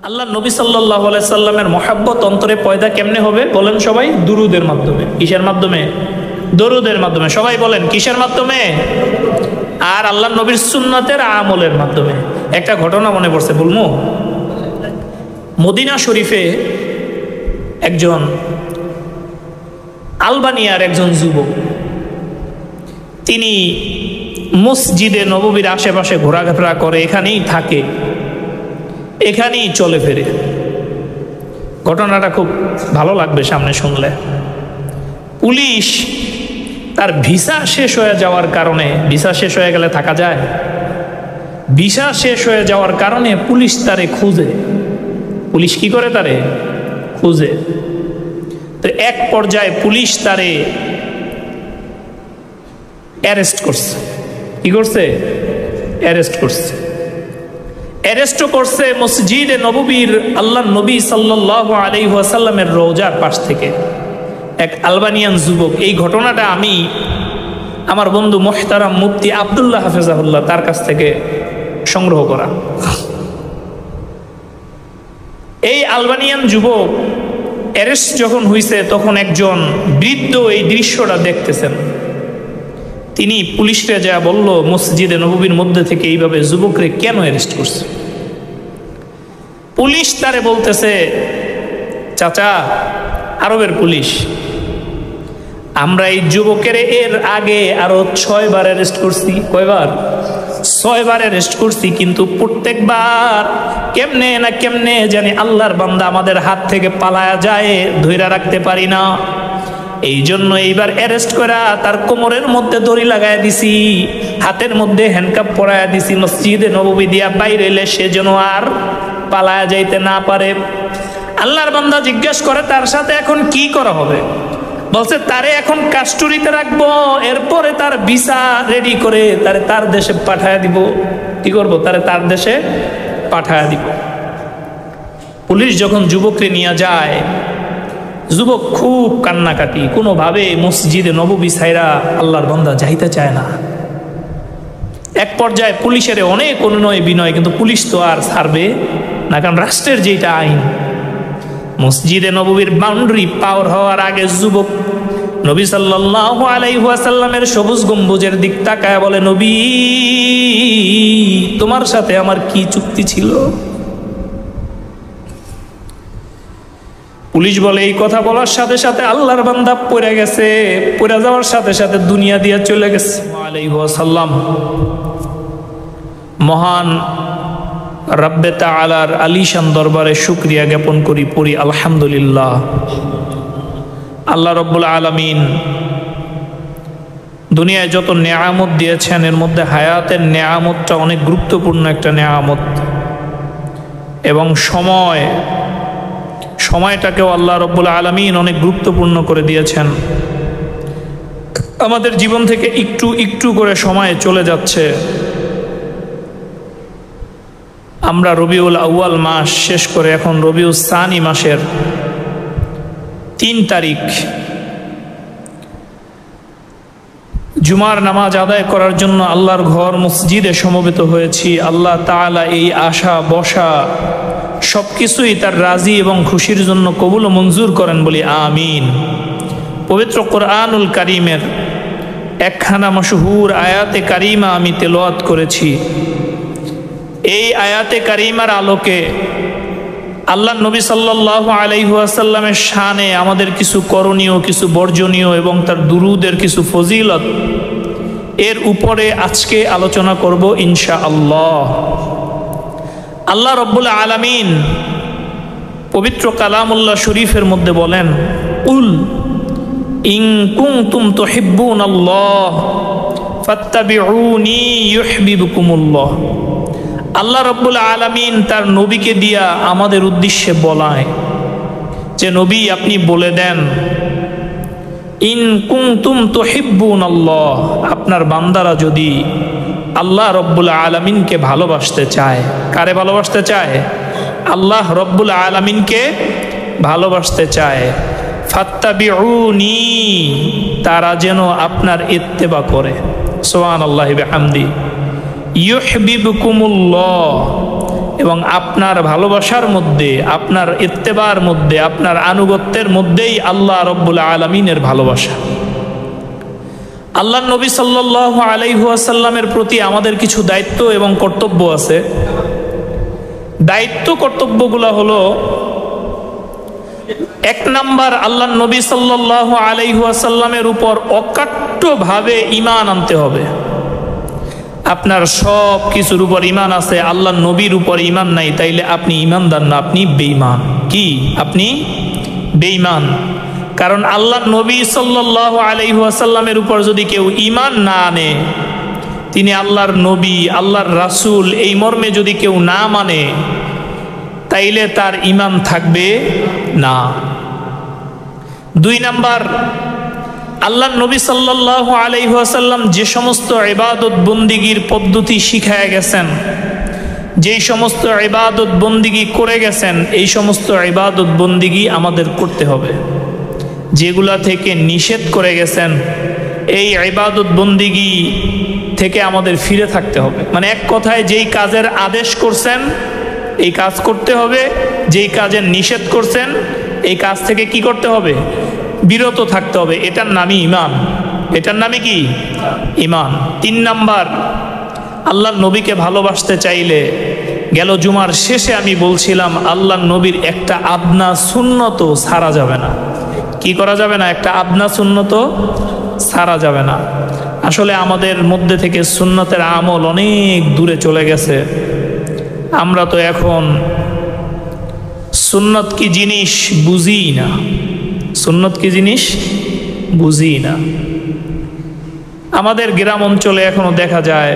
আল্লাহ নবী সাল্লাল্লাহু আলাইহি সাল্লামের মহব্বত অন্তরে পয়দা কেমনে হবে বলেন সবাই? দুরুদের মাধ্যমে। কিসের মাধ্যমে? দরুদের মাধ্যমে। সবাই বলেন কিসের মাধ্যমে? আর আল্লাহ নবীর সুন্নাতের আমলের মাধ্যমে। একটা ঘটনা মনে পড়ছে, বলবো। মদিনা শরীফে একজন আলবানিয়ার একজন যুবক, তিনি মসজিদে নববীর আশেপাশে ঘোরাফেরা করে, এখানেই থাকে, এখানেই চলে ফেরে। ঘটনাটা খুব ভালো লাগবে সামনে শুনলে। পুলিশ তার ভিসা শেষ হয়ে যাওয়ার কারণে, ভিসা শেষ হয়ে গেলে থাকা যায়, ভিসা শেষ হয়ে যাওয়ার কারণে পুলিশ তারে খুঁজে। পুলিশ কি করে? তারে খুঁজে। তো এক পর্যায়ে পুলিশ তারে অ্যারেস্ট করছে। কি করছে? অ্যারেস্ট করছে। অ্যারেস্টও করছে মসজিদে নববীর আল্লাহ নবী সাল্লাল্লাহু আলাইহি ওয়াসাল্লামের রওজার পাশ থেকে এক আলবানিয়ান যুবক। এই ঘটনাটা আমি আমার বন্ধু মুহতারাম মুফতি আব্দুল্লাহ হাফেজাহুল্লাহ তার কাছ থেকে সংগ্রহ করা। এই আলবানিয়ান যুবক অ্যারেস্ট যখন হয়েছে তখন একজন বৃদ্ধ এই দৃশ্যটা দেখতেছেন। তিনি পুলিশকে যা বলল, মসজিদে নববীর মধ্যে থেকে এইভাবে যুবকরে কেন অ্যারেস্ট করছে? পুলিশ তারে বলতেছে, চাচা, আরবের পুলিশ, আমরা এই যুবকের এর আগে আরো 6 বার অ্যারেস্ট করছি। কয়বার? 6 বার অ্যারেস্ট করছি, কিন্তু প্রত্যেকবার কেমনে না কেমনে জানি আল্লাহর বান্দা আমাদের হাত থেকে পালায়া যায়, ধইরা রাখতে পারি না। এই জন্য এইবার অ্যারেস্ট করা তার কোমরের মধ্যে দড়ি লাগায় দিছি, হাতের মধ্যে হ্যান্ডকাপ পরায়া দিছি, মসজিদে নববী দিয়া বাইরে এলে সে যেন আর পালায়া যাইতে না পারে। আল্লাহর বান্দা জিজ্ঞেস করে, তার সাথে এখন কি করা হবে? বলছে, তারে এখন কাস্টডিতে রাখবো, এরপরে তার ভিসা রেডি করে তারে তার দেশে পাঠায় দিব। কি করবো? তারে তার দেশে পাঠায় দিব। পুলিশ যখন যুবককে নিয়ে যায়, যুবক খুব কান্নাকাটি, কোনোভাবে মসজিদে নববী ছাইরা আল্লাহর বান্দা যাইতে চায় না। এক পর্যায়ে পুলিশের অনেক অনুনয় বিনয়, কিন্তু পুলিশ তো আর ছাড়বে না, কারণ রাষ্ট্রের যেটা আইন। মসজিদে নববীর বাউন্ডারি পার হওয়ার আগে যুবক নবী সাল্লাল্লাহু আলাইহি ওয়াসাল্লামের সবুজ গম্বুজের দিক তাকায় বলে, নবী, তোমার সাথে আমার কি চুক্তি ছিল? পুলিশ বলে, এই কথা বলার সাথে সাথে আল্লাহর বান্দা পড়ে গেছে, পড়ে যাওয়ার সাথে সাথে দুনিয়া দিয়া চলে গেছে। আলাইহি ওয়াসাল্লাম মহান রব্বে তাআলার আলিশান দরবারে শুকরিয়া জ্ঞাপন করি, পড়ি আলহামদুলিল্লাহ। আল্লাহ রব্বুল আলামিন দুনিয়ায় যত নেয়ামত দিয়েছেন, এর মধ্যে হায়াতের নেয়ামতটা অনেক গুরুত্বপূর্ণ একটা নেয়ামত, এবং সময়টাকেও আল্লাহ রব্বুল আলামিন অনেক গুরুত্বপূর্ণ করে দিয়েছেন। আমাদের জীবন থেকে একটু একটু করে সময় চলে যাচ্ছে। আমরা রবিউল আউয়াল মাস শেষ করে এখন রবিউল সানি মাসের 3 তারিখ, জুমার নামাজ আদায় করার জন্য আল্লাহর ঘর মসজিদে সমবেত হয়েছি। আল্লাহ তাআলা এই আশা বসা সবকিছুই তার রাজি এবং খুশির জন্য কবুল ও মঞ্জুর করেন, বলি আমিন। পবিত্র কোরআনুল কারীমের একখানা মশহুর আয়াতে কারিমা আমি তেলাওয়াত করেছি। এই আয়াতে কারিমার আলোকে আল্লাহ নবী সাল্লাল্লাহু আলাইহি ওয়াসাল্লামের শানে আমাদের কিছু করণীয়, কিছু বর্জনীয় এবং তার দুরুদের কিছু ফজিলত, এর উপরে আজকে আলোচনা করব ইনশাআল্লাহ। আল্লাহ রব্বুল আলামিন পবিত্র কালামুল্লাহ শরীফের মধ্যে বলেন, কুল ইন কুনতুম তুহিব্বুনাল্লাহ ফাত্তাবিউনি ইউহিব্বুকুমুল্লাহ। আল্লাহ রব্বুল আলামিন তার নবীকে দিয়া আমাদের উদ্দেশ্যে বলায় যে, নবী আপনি বলে দেন, ইন কুনতুম তুহিব্বুনাল্লাহ, আপনার বান্দারা যদি আল্লাহ রব্বুল আলামিনকে ভালোবাসতে চায়। কারে ভালোবাসতে চায়? আল্লাহ রব্বুল আলামিনকে ভালোবাসতে চায়। ফাত্তাবিউনি, তারা যেন আপনার ইত্তেবা করে। সুবহানাল্লাহি বিহামদি। ইউহিব্বুকুমুল্লাহ, এবং আপনার ভালোবাসার মধ্যে, আপনার ইত্তেবার মধ্যে, আপনার আনুগত্যের মধ্যেই আল্লাহ রব্বুল আলামিনের ভালোবাসা। আল্লাহর নবী সাল্লাল্লাহু আলাইহি ওয়াসাল্লামের প্রতি আমাদের কিছু দায়িত্ব এবং কর্তব্য আছে। দায়িত্ব কর্তব্যগুলো হলো, এক নাম্বার, আল্লাহর নবী সাল্লাল্লাহু আলাইহি ওয়াসাল্লামের উপর অকাট্যভাবে ঈমান আনতে হবে। আপনার সব কিছুর উপর ঈমান আছে, আল্লাহর নবীর উপর ঈমান নাই, তাইলে আপনি ঈমানদার না, আপনি বেঈমান। কি? আপনি বেঈমান। কারণ আল্লাহর নবী সাল্লাল্লাহু আলাইহি ওয়াসাল্লামের উপর যদি কেউ ঈমান না আনে, তিনি আল্লাহর নবী, আল্লাহর রাসূল এই মর্মে যদি কেউ না মানে, তাইলে তার ঈমান থাকবে না। দুই নাম্বার, আল্লাহর নবী সাল্লাল্লাহু আলাইহি ওয়াসাল্লাম যে সমস্ত ইবাদত বন্দিগির পদ্ধতি শিখায় গেছেন, যেই সমস্ত ইবাদত বন্দিগি করে গেছেন, এই সমস্ত ইবাদত বন্দিগি আমাদের করতে হবে। যেগুলা থেকে নিষেধ করে গেছেন, এই ইবাদত বন্দিগি থেকে আমাদের ফিরে থাকতে হবে। মানে এক কথায়, যেই কাজের আদেশ করছেন এই কাজ করতে হবে, যেই কাজের নিষেধ করছেন এই কাজ থেকে কি করতে হবে? বিরত থাকতে হবে। এটার নামই ঈমান। এটার নামই কি? ঈমান। তিন নাম্বার, আল্লাহর নবীকে ভালোবাসতে চাইলে, গেল জুমার শেষে আমি বলছিলাম, আল্লাহর নবীর একটা আদনা সুন্নত ছাড়া যাবে না। কি করা যাবে না? একটা আদনা সুন্নত ছাড়া যাবে না। আসলে আমাদের মধ্যে থেকে সুন্নতের আমল অনেক দূরে চলে গেছে। আমরা তো এখন সুন্নত কি জিনিস বুঝি না। সুন্নত কি জিনিস বুঝি না। আমাদের গ্রাম অঞ্চলে এখনো দেখা যায়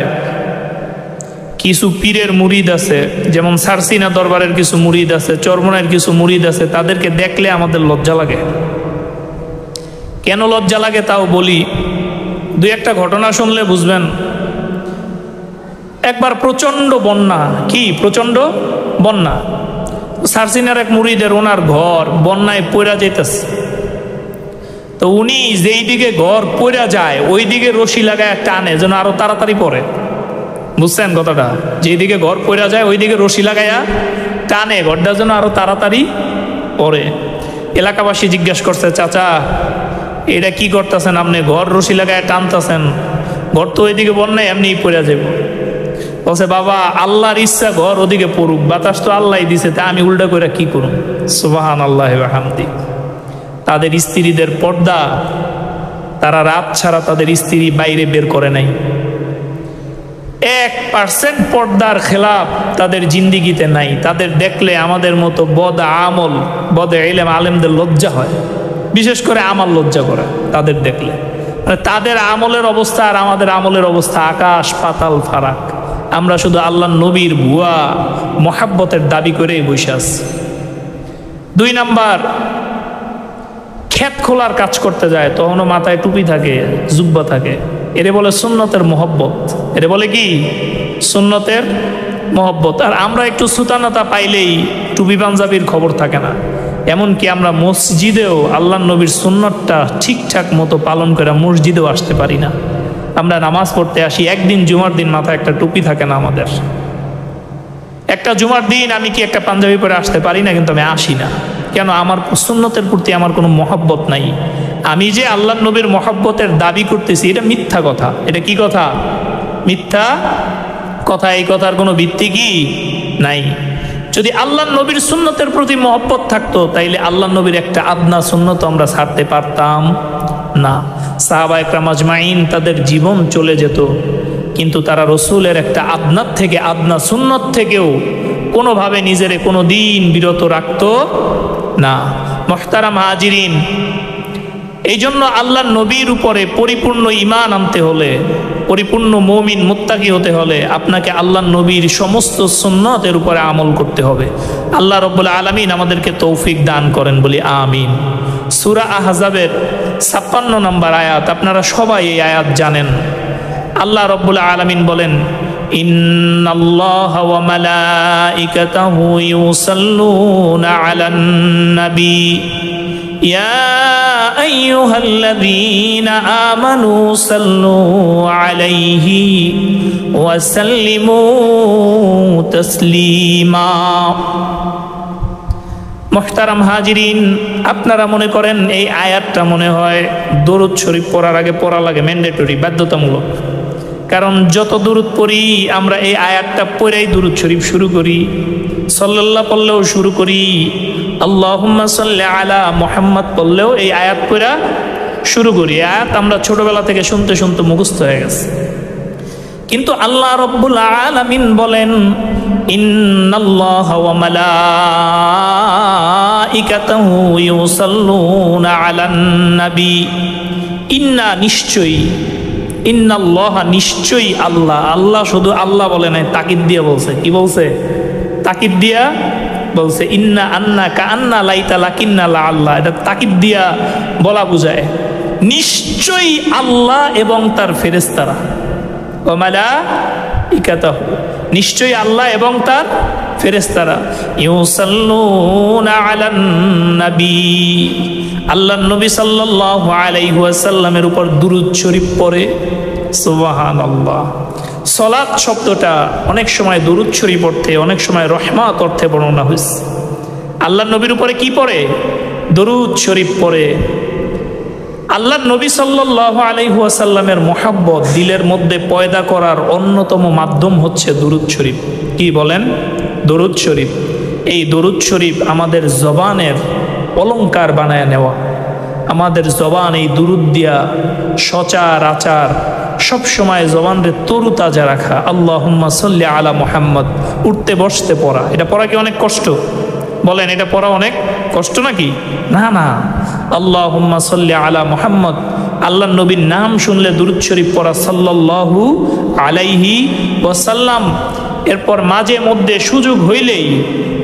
কিছু পীরের মুরিদ আছে, যেমন সারসিনা দরবারের কিছু মুরিদ আছে, চরমনায়ের কিছু মুরিদ আছে, তাদেরকে দেখলে আমাদের লজ্জা লাগে। কেন লজ্জা লাগে তাও বলি, দুই একটা ঘটনা শুনলে বুঝবেন। একবার প্রচন্ড বন্যা, কি প্রচন্ড বন্যা, সারসিনার এক মুরিদের ওনার ঘর বন্যায় পড়া যেতেছে। তো উনি যেই দিকে ঘর পড়া যায় ওই দিকে রশি লাগায় টানে যেন আরো তাড়াতাড়ি পড়ে। বুঝছেন কথাটা? যেই দিকে ঘর পড়া যায় ওই দিকে রশি লাগাইয়া টানে, ঘরটা যেন আরো তাড়াতাড়ি পড়ে। এলাকাবাসী জিজ্ঞাসা করছে, চাচা এটা কি করতেছেন আপনি? ঘর রশি লাগায় টানতেছেন, ঘর তো ওইদিকে বন্যায় এমনি পড়া যাব। বলছে, বাবা আল্লাহর ইচ্ছা ঘর ওদিকে পড়ুক, বাতাস তো আল্লাহ দিছে, তা আমি উল্টা করে কি করুন? সুবহানাল্লাহি ওয়া বিহামদি। তাদের স্ত্রীদের পর্দা, তারা রাত ছাড়া তাদের স্ত্রী বাইরে বের করে নাই। 1% পর্দার খেলাফ তাদের জিন্দিগিতে নাই। তাদের দেখলে আমাদের মতো বদ আমল, বদ ইলম আলেমদের লজ্জা হয়, বিশেষ করে আমার লজ্জা করে তাদের দেখলে। মানে তাদের আমলের অবস্থা আর আমাদের আমলের অবস্থা আকাশ পাতাল ফারাক। আমরা শুধু আল্লাহর নবীর ভুয়া মহাব্বতের দাবি করেই বসে আছি। দুই নাম্বার, ক্ষেত খোলার কাজ করতে যায়, তখনও মাথায় টুপি থাকে, জুব্বা থাকে, এরে বলে সুন্নতের মহব্বত। এরে বলে কি? সুন্নতের মহব্বত। আর আমরা একটু সুতানাতা পাইলেই টুপি পাঞ্জাবির খবর থাকে না। এমনকি আমরা মসজিদেও আল্লাহর নবীর সুন্নতটা ঠিকঠাক মতো পালন করে মসজিদেও আসতে পারি না। আমরা নামাজ পড়তে আসি, একদিন জুমার দিন মাথায় একটা টুপি থাকে না আমাদের। একটা জুমার দিন আমি কি একটা পাঞ্জাবি পরে আসতে পারি না? কিন্তু আমি আসি না কেন? আমার সুন্নতের প্রতি আমার কোনো মহব্বত নাই। আমি যে আল্লাহর নবীর মহব্বতের দাবি করতেছি, এটা মিথ্যা কথা। এটা কি কথা? মিথ্যা কথা। এই কথার কোনো ভিত্তি কি নাই। যদি আল্লাহর নবীর সুন্নতের প্রতি মহব্বত থাকতো, তাইলে আল্লাহর নবীর একটা আদনা সুন্নত আমরা ছাড়তে পারতাম না। সাহাবা ইকরাম আজমাইন তাদের জীবন চলে যেত, কিন্তু তারা রসুলের একটা আদনাত থেকে, আদনা সুন্নত থেকেও কোনোভাবে নিজেরে কোনো দিন বিরত রাখতো না। মুহতারাম হাজিরিন, এই জন্য আল্লাহর নবীর উপরে পরিপূর্ণ ঈমান আনতে হলে, পরিপূর্ণ মুমিন মুত্তাকি হতে হলে আপনাকে আল্লাহর নবীর সমস্ত সুন্নতের উপরে আমল করতে হবে। আল্লাহ রাব্বুল আলামিন আমাদেরকে তৌফিক দান করেন, বলি আমিন। সূরা আহজাবের 56 নম্বর আয়াত, আপনারা সবাই এই আয়াত জানেন। আল্লাহ রাব্বুল আলামিন বলেন, ইন্নাল্লাহা ওয়া মালাইকাতাহু ইউসাল্লুনা আলান নবী ইয়া আইয়ুহাল্লাযীনা আমানু সাল্লু আলাইহি ওয়াসাল্লিমু তাসলিমা। মুহতারাম হাজিরিন, আপনারা মনে করেন এই আয়াতটা মনে হয় দরুদ শরীফ পড়ার আগে পড়া লাগে, ম্যান্ডেটরি, বাধ্যতামূলক। কারণ যত দরুদ পড়ি আমরা এই আয়াতটা পড়েই দরুদ শরীফ শুরু করি, সাল্লাল্লাহ পড়লেও শুরু করি, আল্লাহুম্মা সাল্লি আলা মুহাম্মদ পড়লেও এই আয়াত পড়া শুরু করি। আয়াত আমরা ছোটবেলা থেকে শুনতে শুনতে মুখস্থ হয়ে গেছে। কিন্তু আল্লাহ রাব্বুল আলামিন বলেন, ইন্নাল্লাহা ওয়া মালাইকাতাহু ইউসাল্লুনা আলান নবী। ইন্না নিশ্চয়ই, ইন্নাল্লাহা নিশ্চয়ই আল্লাহ, আল্লাহ শুধু আল্লাহ বলে নাই, তাকিদ দিয়া বলছে। কি বলছে? তাকিদ দিয়া বলছে। ইন্না আন্না কান্না লাইতা লাকিন্না লা আল্লাহ, এটা তাকিদ দিয়া বলা বুঝায়। নিশ্চয়ই আল্লাহ এবং তার ফেরেশতারা, ওয়া মালাইকাতাহু, নিশ্চয়ই আল্লাহ এবং তার ফেরেশতারা, ইউসাল্লুনা আলান নবী, আল্লাহর নবী সাল্লাল্লাহু আলাইহি ওয়াসাল্লামের উপর দুরূদ শরীফ পড়ে। সুবহানাল্লাহ। সালাত শব্দটা অনেক সময় দুরূদ শরীফ অর্থে, অনেক সময় রহমত অর্থে বর্ণনা হয়েছে। আল্লাহর নবীর উপরে কি পড়ে? দুরূদ শরীফ পড়ে। আল্লাহর নবী সাল্লাল্লাহু আলাইহি ওয়াসাল্লামের মহব্বত দিলের মধ্যে পয়দা করার অন্যতম মাধ্যম হচ্ছে দুরূদ শরীফ। কি বলেন? দুরূদ শরীফ। এই দুরূদ শরীফ আমাদের জবানের অলংকার বানায় নেওয়া, আমাদের জবান এই দুরূদ দিয়া সচার আচার সব সময় জবানরে তরুতাজা রাখা। আল্লাহুম্মা সাল্লি আলা মুহাম্মদ, উঠতে বসতে পড়া। এটা পড়া কি অনেক কষ্ট? বলেন, এটা পড়া অনেক কষ্ট নাকি? না না। আল্লাহুম্মা সাল্লি আলা মুহাম্মদ, আল্লাহর নবীর নাম শুনলে দুরূদ শরীফ পড়া, সাল্লাল্লাহু আলাইহি ওয়াসাল্লাম। এরপর মাঝে মধ্যে সুযোগ হইলেই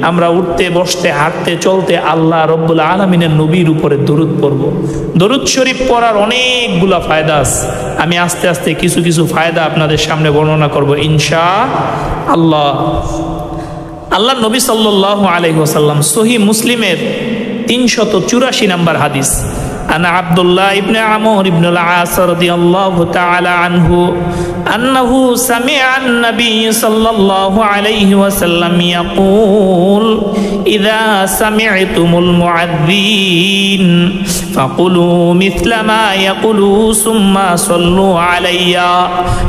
আমরা উঠতে বসতে হাঁটতে চলতে আল্লাহ রব্বুল আলামিনের নবীর উপরে দরুদ পড়ব। দরুদ শরীফ পড়ার অনেকগুলা ফায়দা আছে। আমি আস্তে আস্তে কিছু কিছু ফায়দা আপনাদের সামনে বর্ণনা করব ইনশাআল্লাহ। আল্লাহ নবী সাল্লাল্লাহু আলাইহি ওয়াসাল্লাম, সহিহ মুসলিমের 384 নম্বর হাদিস, আনা আব্দুল্লাহ ইবনে আমর ইবনে আল-আস রাদিয়াল্লাহু তাআলা আনহু আন্নাহু সামিআ আন-নবী সাল্লাল্লাহু আলাইহি ওয়াসাল্লাম ইয়াকুল ইযা সামি'তুমুল মুআদ্দিন ফাকুলু মিথলা মা ইয়াকুলু সুম্মা সাল্লু আলাইয়া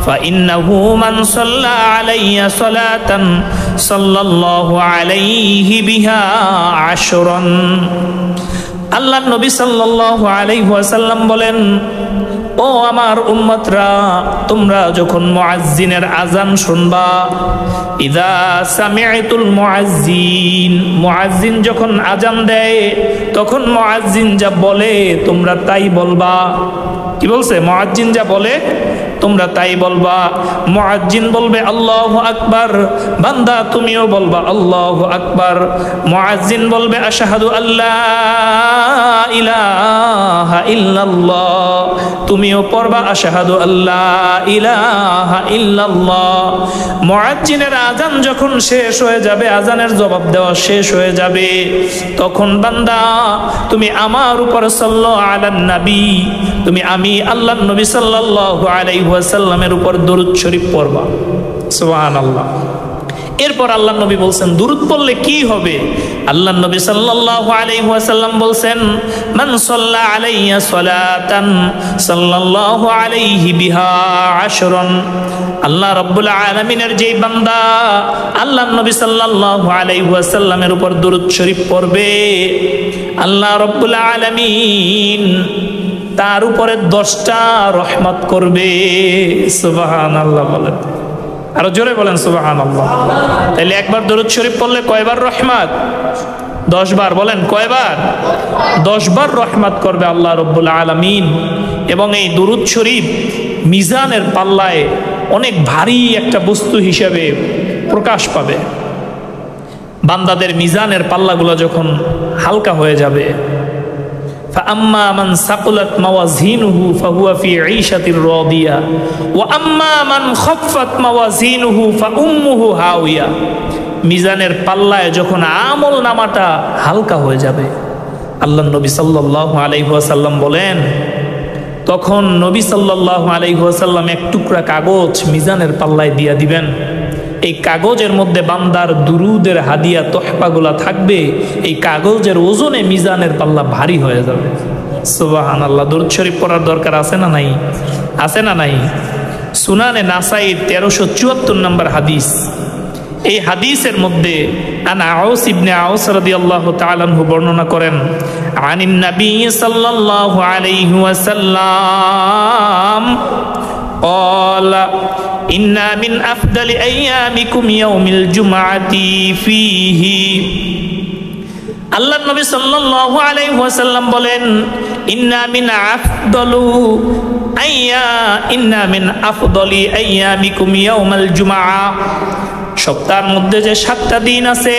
ফাইন্নাহু মান সাল্লা আলাইয়া সালাতান সাল্লাল্লাহু আলাইহি বিহা আশরান। আল্লাহর নবী সাল্লাল্লাহু আলাইহি ওয়াসাল্লাম বলেন, ও আমার উম্মতরা, তোমরা যখন মুয়াজ্জিনের আযান শুনবা, ইযা সামি'তুল মুয়াজ্জিন, মুয়াজ্জিন যখন আযান দেয় তখন মুয়াজ্জিন যা বলে তোমরা তাই বলবা। কি বলছে? মুয়াজ্জিন যা বলে তোমরা তাই বলবা। মুয়াজ্জিন বলবে আল্লাহু আকবার, বান্দা তুমিও বলবা আল্লাহু আকবার। মুয়াজ্জিন বলবে আশহাদু আল্লা ইলাহা ইল্লাল্লাহ, তুমিও পড়বা আশহাদু আল্লা ইলাহা ইল্লাল্লাহ। মুয়াজ্জিনের আযান যখন শেষ হয়ে যাবে, আযানের জবাব দেওয়া শেষ হয়ে যাবে, তখন বান্দা তুমি আমার উপর সাল্লু আলান নবী, তুমি আমি আল্লাহর নবী সাল্লাল্লাহু আলাইহি ওয়াসাল্লামের উপর দরুদ শরীফ পড়বা। সুবহানাল্লাহ। এরপর আল্লাহর নবী বলছেন দুরূদ পড়লে কি হবে। আল্লাহর নবী সাল্লাল্লাহু আলাইহি ওয়াসাল্লাম বলছেন, মান সাল্লা আলাইয়া সালাতান সাল্লাল্লাহু আলাইহি বিহা আশরান। আল্লাহ রাব্বুল আলামিনের যে বান্দা আল্লাহর নবী সাল্লাল্লাহু আলাইহি ওয়াসাল্লামের উপর দরুদ শরীফ পড়বে, আল্লাহ রাব্বুল আলামিন তার উপরে 10টা রহমত করবে। সুবহানাল্লাহ বলেন, আরো জোরে বলেন সুবহানাল্লাহ। তাহলে একবার দরুদ শরীফ পড়লে কয়বার রহমত? 10 বার। বলেন কয়বার? 10 বার রহমত করবে আল্লাহ রাব্বুল আলামিন। এবং এই দরুদ শরীফ মিজানের পাল্লায় অনেক ভারী একটা বস্তু হিসেবে প্রকাশ পাবে। বান্দাদের মিজানের পাল্লাগুলো যখন হালকা হয়ে যাবে, فأما من ثقلت موازينه فهو في عيشة راضية وأما من خفت موازينه فأمه هاوية। মিজানের পাল্লায় যখন আমল নামাটা হালকা হয়ে যাবে, আল্লাহর নবী সাল্লাল্লাহু আলাইহি ওয়াসাল্লাম বলেন তখন নবী সাল্লাল্লাহু আলাইহি ওয়াসাল্লাম এক টুকরা কাগজ মিজানের পাল্লায় দিয়া দিবেন। এই কাগজের মধ্যে বান্দার দুরুদের হাদিয়া তোহফাগুলা থাকবে। এই কাগজের ওজনে মিজানের পাল্লা ভারী হয়ে যাবে। সুবহানাল্লাহ। দরুদ শরীফ পড়ার দরকার আছে না নাই? আছে না নাই? সুনানে নাসাইর 1374 নম্বর হাদিস। এই হাদিসের মধ্যে আনা আউস ইবনে আউস রাদিয়াল্লাহু তাআলা আনহু বর্ণনা করেন, আনিন নবী সাল্লাল্লাহু আলাইহি ওয়াসাল্লাম قال إن من أفضل أيامكم يوم الجمعة فيه আল্লাহ নবী সাল্লাল্লাহু আলাইহি ওয়াসাল্লাম বলেন, ইন্না মিন আফদলি আইয়ামিকুম ইয়াউমাল জুমআ। সপ্তাহের মধ্যে যে 7টা দিন আছে,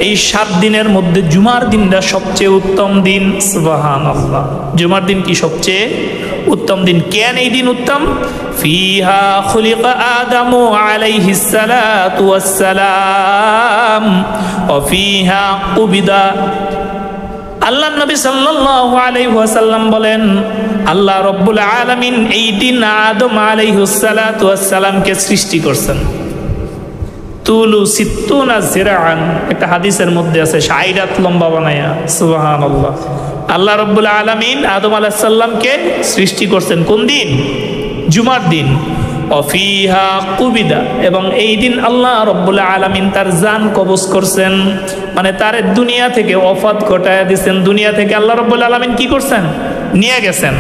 এই 7 দিনের মধ্যে জুমার দিনটা সবচেয়ে উত্তম দিন। সুবহানাল্লাহ। জুমার দিন কি সবচেয়ে উত্তম দিন? কেন এই দিন উত্তম? ফিহা খুলিকা আদামু আলাইহিস সালাতু ওয়াস সালাম ওয়া ফিহা কুবিদা। আল্লাহ নবী সাল্লাল্লাহু আলাইহি ওয়াসাল্লাম বলেন, আল্লাহ রাব্বুল আলামিন এই দিন আদম আলাইহিস সালাতু ওয়াস সালামকে সৃষ্টি করছেন। তুলু সিত্তুনা জিরাআন, একটা হাদিসের মধ্যে আছে 60 হাত লম্বা বানায়া। সুবহানাল্লাহ। আল্লাহ রাব্বুল আলামিন আদম আলাইহিস সালামকে সৃষ্টি করছেন কোন দিন? জুমার দিন। অফিহা কুবিদা, এবং এই দিন আল্লাহ রাব্বুল আলামিন তার জান কবজ করছেন, মানে তার দুনিয়া থেকে ওফাত ঘটায়া দিয়েছেন। দুনিয়া থেকে আল্লাহ রাব্বুল আলামিন কি করছেন? নিয়ে গেছেন।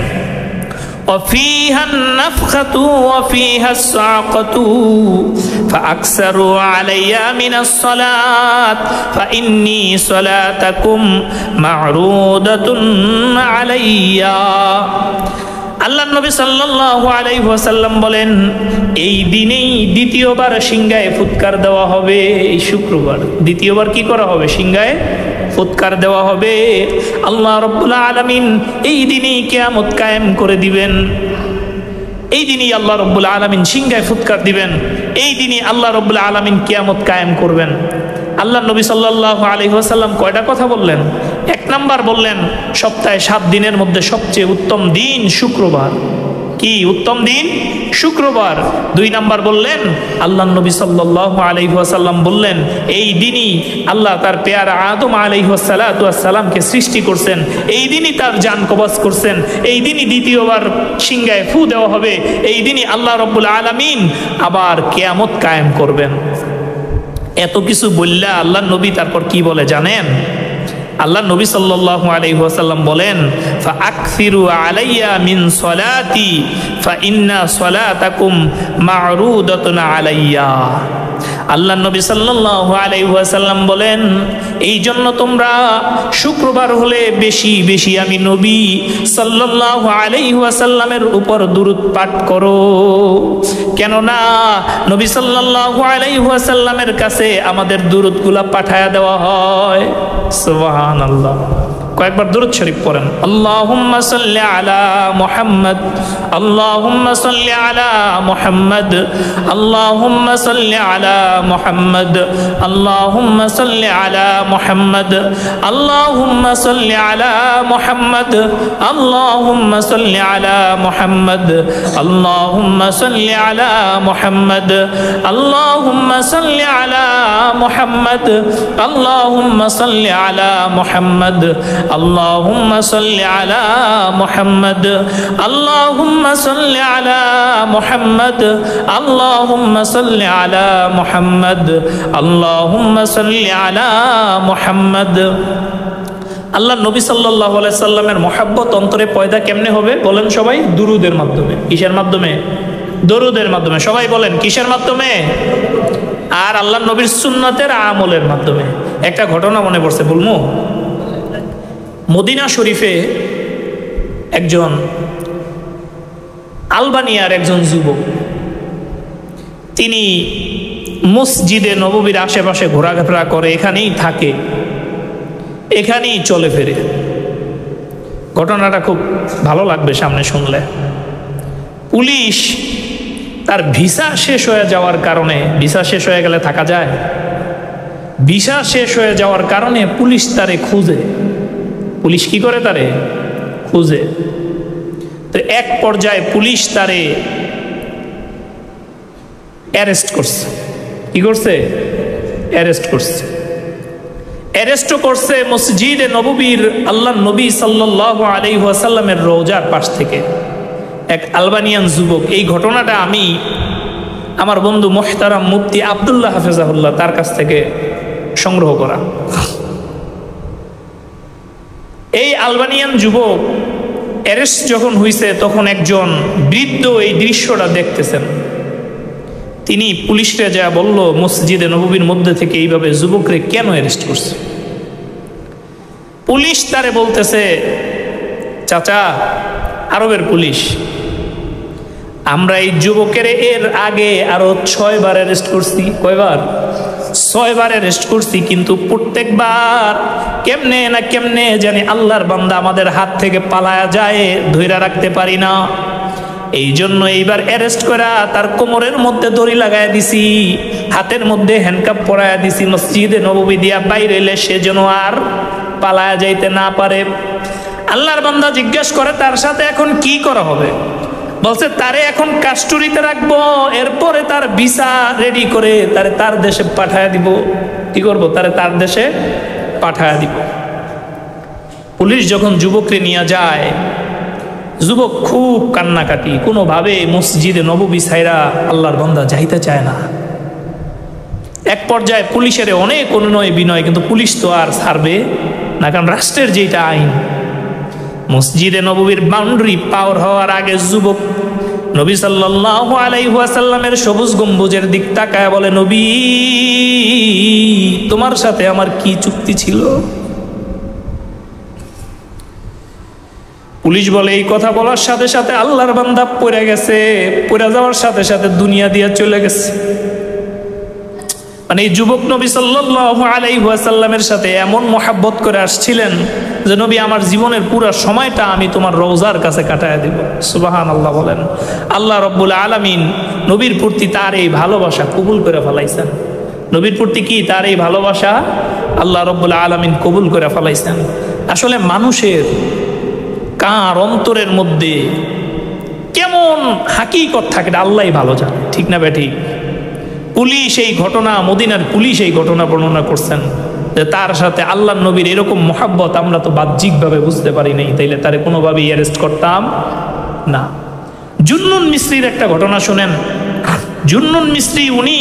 وفيها النفخة وفيها الصاعقة فأكثروا علي من الصلاة فإني صلاتكم معروضة علي। আল্লাহ নবী সাল্লাল্লাহু আলাইহি ওয়াসাল্লাম বলেন, এই দিনেই দ্বিতীয়বার সিংহায় ফুৎকার দেওয়া হবে। এই শুক্রবার দ্বিতীয়বার কি করা হবে? সিংহায় ফুৎকার দেওয়া হবে। আল্লাহ রাব্বুল আলামিন এই দিনেই কিয়ামত কায়েম করে দিবেন। এই দিনই আল্লাহ রাব্বুল আলামিন সিংহায় ফুৎকার দিবেন। এই দিনই আল্লাহ রাব্বুল আলামিন কিয়ামত কায়েম করবেন। আল্লাহ নবী সাল্লাল্লাহু আলাইহি ওয়াসাল্লাম কয়টা কথা বললেন? 1 নাম্বার বললেন, সপ্তাহে 7 দিনের মধ্যে সবচেয়ে উত্তম দিন শুক্রবার। কি উত্তম দিন? শুক্রবার। 2 নাম্বার বললেন, আল্লাহ নবী সাল্লাল্লাহু আলাইহি ওয়াসাল্লাম বললেন, এই দিনই আল্লাহ তার পেয়ারা আদম আলাইহিস সালাতু ওয়াস সালামকে সৃষ্টি করছেন। এই দিনই তার জান কবজ করছেন। এই দিনই দ্বিতীয়বার সিংহায় ফু দেওয়া হবে। এই দিনই আল্লাহ রাব্বুল আলামিন আবার কিয়ামত কায়েম করবেন। এত কিছু বললা আল্লাহ নবী তারপর কি বলে জানেন? আল্লাহ নবী সাল্লাল্লাহু আলাইহি ওয়াসাল্লাম বলেন, ফাআকসিরু আলাইয়া মিন সলাতি ফাইন্না সলাতাকুম মা'রুদাতুন আলাইয়া। আল্লাহ নবী সাল্লাল্লাহু আলাইহি ওয়াসাল্লাম বলেন, এই জন্য তোমরা শুক্রবার হলে বেশি বেশি আমি নবী সাল্লাল্লাহু আলাইহি ওয়াসাল্লামের উপর দুরূদ পাঠ করো। কেননা নবী সাল্লাল্লাহু আলাইহি ওয়াসাল্লামের কাছে আমাদের দুরূদগুলা পাঠায়া দেওয়া হয়। সুবহানাল্লাহ। কয়েকবার দুরূদ শরীফ পড়েন। আল্লাহুম্মা সাল্লি আলা মুহাম্মদ, আল্লাহুম্মা সাল্লি আলা মুহাম্মদ, আল্লাহুম্মা সাল্লি আলা মুহাম্মদ, আল্লাহুম্মা সাল্লি আলা মুহাম্মদ, আল্লাহুম্মা সাল্লি আলা মুহাম্মদ, আল্লাহুম্মা সাল্লি আলা মুহাম্মদ, আল্লাহুম্মা সাল্লি আলা মুহাম্মদ, আল্লাহুম্মা সাল্লি আলা মুহাম্মদ, আল্লাহুম্মা সাল্লি আলা মুহাম্মদ, আল্লাহুম্মা সাল্লি আলা মুহাম্মদ, আল্লাহুম্মা সাল্লি আলা মুহাম্মদ, আল্লাহুম্মা সাল্লি আলা মুহাম্মদ, আল্লাহুম্মা সাল্লি আলা মুহাম্মদ। আল্লাহ নবী সাল্লাল্লাহু আলাইহি সাল্লামের মহব্বত অন্তরে পয়দা কেমনে হবে বলেন সবাই? দুরুদের মাধ্যমে। কিসের মাধ্যমে? দরুদের মাধ্যমে। সবাই বলেন কিসের মাধ্যমে? আর আল্লাহ নবীর সুন্নতের আমলের মাধ্যমে। একটা ঘটনা মনে পড়ছে, বলবো? মদিনা শরীফে একজন আলবানিয়ার একজন যুবক, তিনি মসজিদে নববীর আশেপাশে ঘোরাফেরা করে, এখানেই থাকে, এখানেই চলে ফেরে। ঘটনাটা খুব ভালো লাগবে সামনে শুনলে। পুলিশ তার ভিসা শেষ হয়ে যাওয়ার কারণে, ভিসা শেষ হয়ে গেলে থাকা যায়, ভিসা শেষ হয়ে যাওয়ার কারণে পুলিশ তারে খুঁজে। পুলিশ কি করে? তারে খুঁজে। তো তো এক পর্যায়ে পুলিশ তারে অ্যারেস্ট করছে। কি করছে? অ্যারেস্ট করছে। অ্যারেস্টও করছে মসজিদে নববীর আল্লাহর নবী সাল্লাল্লাহু আলাইহি ওয়াসাল্লামের রওজার পাশ থেকে এক আলবানিয়ান যুবক। এই ঘটনাটা আমি আমার বন্ধু মুহতারাম মুফতি আব্দুল্লাহ হাফেজাহুল্লাহ তার কাছ থেকে সংগ্রহ করা। এই আলবানিয়ান যুবক অ্যারেস্ট যখন হয়েছে তখন একজন বৃদ্ধ এই দৃশ্যটা দেখতেছেন। তিনি পুলিশরা যা বলল, মসজিদে নববীর মধ্যে থেকে এইভাবে যুবকরে কেন অ্যারেস্ট করছে? পুলিশ তারে বলতেছে, চাচা, আরবের পুলিশ, আমরা এই যুবকের এর আগে আরো 6 বার অ্যারেস্ট করছি। কয়বার? 6 বার অ্যারেস্ট করছি, কিন্তু প্রত্যেকবার কেমনে না কেমনে জানি আল্লাহর বান্দা আমাদের হাত থেকে পালায়া যায়, ধইরা রাখতে পারি না। এই জন্য এইবার অ্যারেস্ট করা তার কোমরের মধ্যে দড়ি লাগায় দিছি, হাতের মধ্যে হ্যান্ডকাপ পরায়া দিছি, মসজিদে নববী দিয়া বাইরে এলে সে যেন আর পালায়া যাইতে না পারে। আল্লাহর বান্দা জিজ্ঞেস করে, তার সাথে এখন কি করা হবে? বলছে, তারে এখন কাস্টডিতে রাখবো, এরপরে তার ভিসা রেডি করে তারে তার দেশে পাঠায় দিব। কি করব? তারে তার দেশে পাঠায় দিব। পুলিশ যখন যুবককে নিয়ে যায়, যুবক খুব কান্নাকাটি, কোনোভাবে মসজিদে নববী ছাইরা আল্লাহর বান্দা যাইতে চায় না। এক পর্যায়ে পুলিশের অনেক অনুনয় বিনয়, কিন্তু পুলিশ তো আর ছাড়বে না, কারণ রাষ্ট্রের যেটা আইন। মসজিদে নববীর বাউন্ডারি পার হওয়ার আগে যুবক নবী সাল্লাল্লাহু আলাইহি ওয়াসাল্লামের সবুজ গম্বুজের দিক তাকায় বলে, নবী, তোমার সাথে আমার কি চুক্তি ছিল? পুলিশ বলে, এই কথা বলার সাথে সাথে আল্লাহর বান্দা পড়ে গেছে, পড়ে যাওয়ার সাথে সাথে দুনিয়া দিয়ে চলে গেছে। মানে এই যুবক নবী সাল্লাল্লাহু আলাইহি ওয়াসাল্লামের সাথে এমন মহব্বত করে আসছিলেন যে, নবী, আমার জীবনের পুরো সময়টা আমি তোমার রওজার কাছে কাটায় দেব। সুবহানাল্লাহ বলেন। আল্লাহ রাব্বুল আলামিন নবীর প্রতি তার এই ভালোবাসা কবুল করে ফেলাইছেন। নবীর প্রতি কি তার এই ভালোবাসা আল্লাহ রাব্বুল আলামিন কবুল করে ফেলাইছেন। আসলে মানুষের কার অন্তরের মধ্যে কেমন হাকিকত থাকে আল্লাহই ভালো জানে, ঠিক না বেঠিক? পুলিশ এই ঘটনা, মদিনার পুলিশ এই ঘটনা বর্ণনা করছেন যে তার সাথে আল্লাহ নবীর এরকম মহাব্বত আমরা তো বাহ্যিকভাবে বুঝতে পারি নাই, তাইলে তারে কোনোভাবেই অ্যারেস্ট করতাম না। জুন্নুন মিস্রির একটা ঘটনা শুনেন। জুন্নুন মিস্রি উনি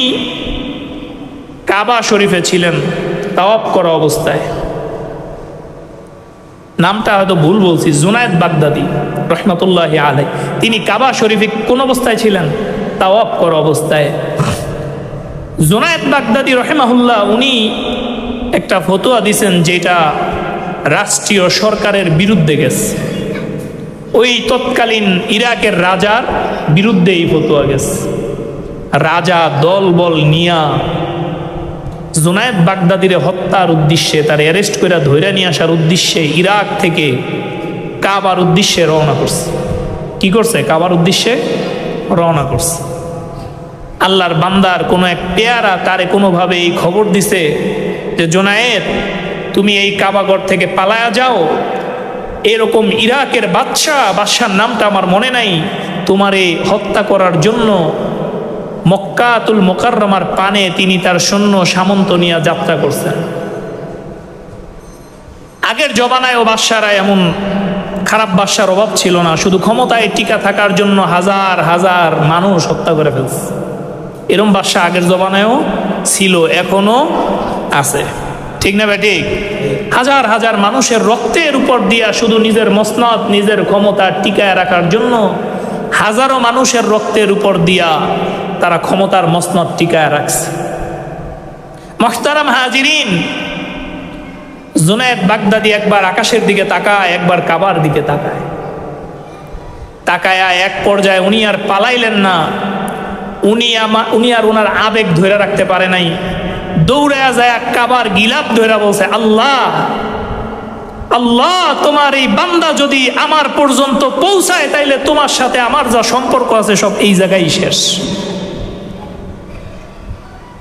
কাবা শরীফে ছিলেন তাওয়াফ করা অবস্থায়। নামটা হয়তো ভুল বলছি, জুনায়েদ বাগদাদি রহমাতুল্লাহি আলাইহি। তিনি কাবা শরীফে কোন অবস্থায় ছিলেন? তাওয়াফ করা অবস্থায়। জুনায়েদ বাগদাদি রহিমাহুল্লাহ উনি একটা ফতোয়া দিয়েছেন যেটা রাষ্ট্রীয় সরকারের বিরুদ্ধে গেছে। ওই তৎকালীন ইরাকের রাজার বিরুদ্ধে এই ফতোয়া গেছে। রাজা দল বল নিয়া জুনায়েদ বাগদাদিরে হত্যার উদ্দেশ্যে, তার অ্যারেস্ট করে ধইরা নিয়ে আসার উদ্দেশ্যে ইরাক থেকে কাবার উদ্দেশ্যে রওনা করছে। কি করছে? কাবার উদ্দেশ্যে রওনা করছে। আল্লাহর বান্দার কোনো এক পেয়ারা তারে কোনোভাবে এই খবর দিছে যে, জুনায়েদ, তুমি এই কাবাগর থেকে পালায়া যাও। এরকম ইরাকের বাদশার নামটা আমার মনে নাই, তোমারে হত্যা করার জন্য মক্কাতুল মুকাররমার পানে তিনি তার সৈন্য সামন্ত নিয়ে যাত্রা করছেন। আগের জমানায় ও বাদশারা এমন খারাপ বাদশার অভাব ছিল না, শুধু ক্ষমতায় টিকা থাকার জন্য হাজার হাজার মানুষ হত্যা করে ফেলছে। এরকম বাদশা আগের জমানায়ও ছিল, এখনো আছে, ঠিক না ভাই? ঠিক। হাজার হাজার মানুষের রক্তের উপর দিয়া শুধু নিজের মসনদ, নিজের ক্ষমতা টিকায় রাখার জন্য হাজারো মানুষের রক্তের উপর দিয়া তারা ক্ষমতার মসনদ টিকায় রাখছে। মুহতারাম হাজিরিন, জুনায়েদ বাগদাদি একবার আকাশের দিকে তাকায়, একবার কাবার দিকে তাকায়। তাকায় এক পর্যায়ে উনি আর পালাইলেন না, উনি আর ওনার আবেগ ধরে রাখতে পারে নাই, দৌড়ে যায় কাবার গিলাপ ধরে বলছে, আল্লাহ, আল্লাহ, তোমার এই বান্দা যদি আমার পর্যন্ত পৌঁছায় তাইলে তোমার সাথে আমার যা সম্পর্ক আছে সব এই জায়গায় শেষ।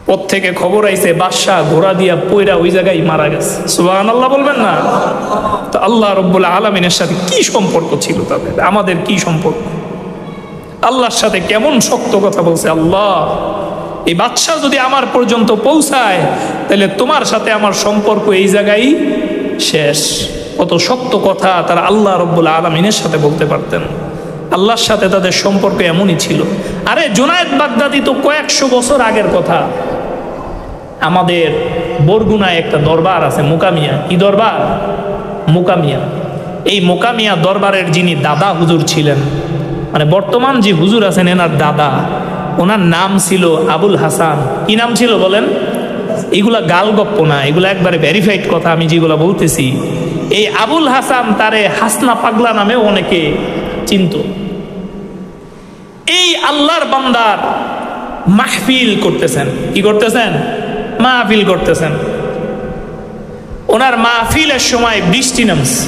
পথ থেকে খবর আইছে বাদশা ঘোড়া দিয়া পয়রা ওই জায়গায় মারা গেছে। সুবহানাল্লাহ বলবেন না? তো আল্লাহ রব্বুল আলামিনের সাথে কি সম্পর্ক ছিল তাদের, আমাদের কি সম্পর্ক, আল্লাহর সাথে কেমন শক্ত কথা বলছে। আল্লাহ, এই বাদশা যদি আমার পর্যন্ত পৌঁছায় তাহলে তোমার সাথে আমার সম্পর্ক এই জায়গায় শেষ। কত শক্ত কথা তারা আল্লাহ রব্বুল আলামিনের সাথে বলতে পারতেন। আল্লাহর সাথে তাদের সম্পর্ক এমনই ছিল। আরে জুনায়েদ বাগদাদি তো কয়েকশো বছর আগের কথা। আমাদের বরগুনায় একটা দরবার আছে মুকামিয়া। কি দরবার? মুকামিয়া। এই মুকামিয়া দরবারের যিনি দাদা হুজুর ছিলেন, মানে বর্তমান যে হুজুর আছেন এনার দাদা, ওনার নাম ছিল আবুল হাসান। কি নাম ছিল বলেন? এগুলা গালগপ্প না, এগুলা একবারে ভেরিফাইড কথা আমি যেগুলা বলতেছি। এই আবুল হাসান তারে হাসনা পাগলা নামেও অনেকে চিনত। এই আল্লাহর বান্দার মাহফিল করতেছেন। কি করতেছেন? মাহফিল করতেছেন। ওনার মাহফিলের সময় বৃষ্টি নামছে।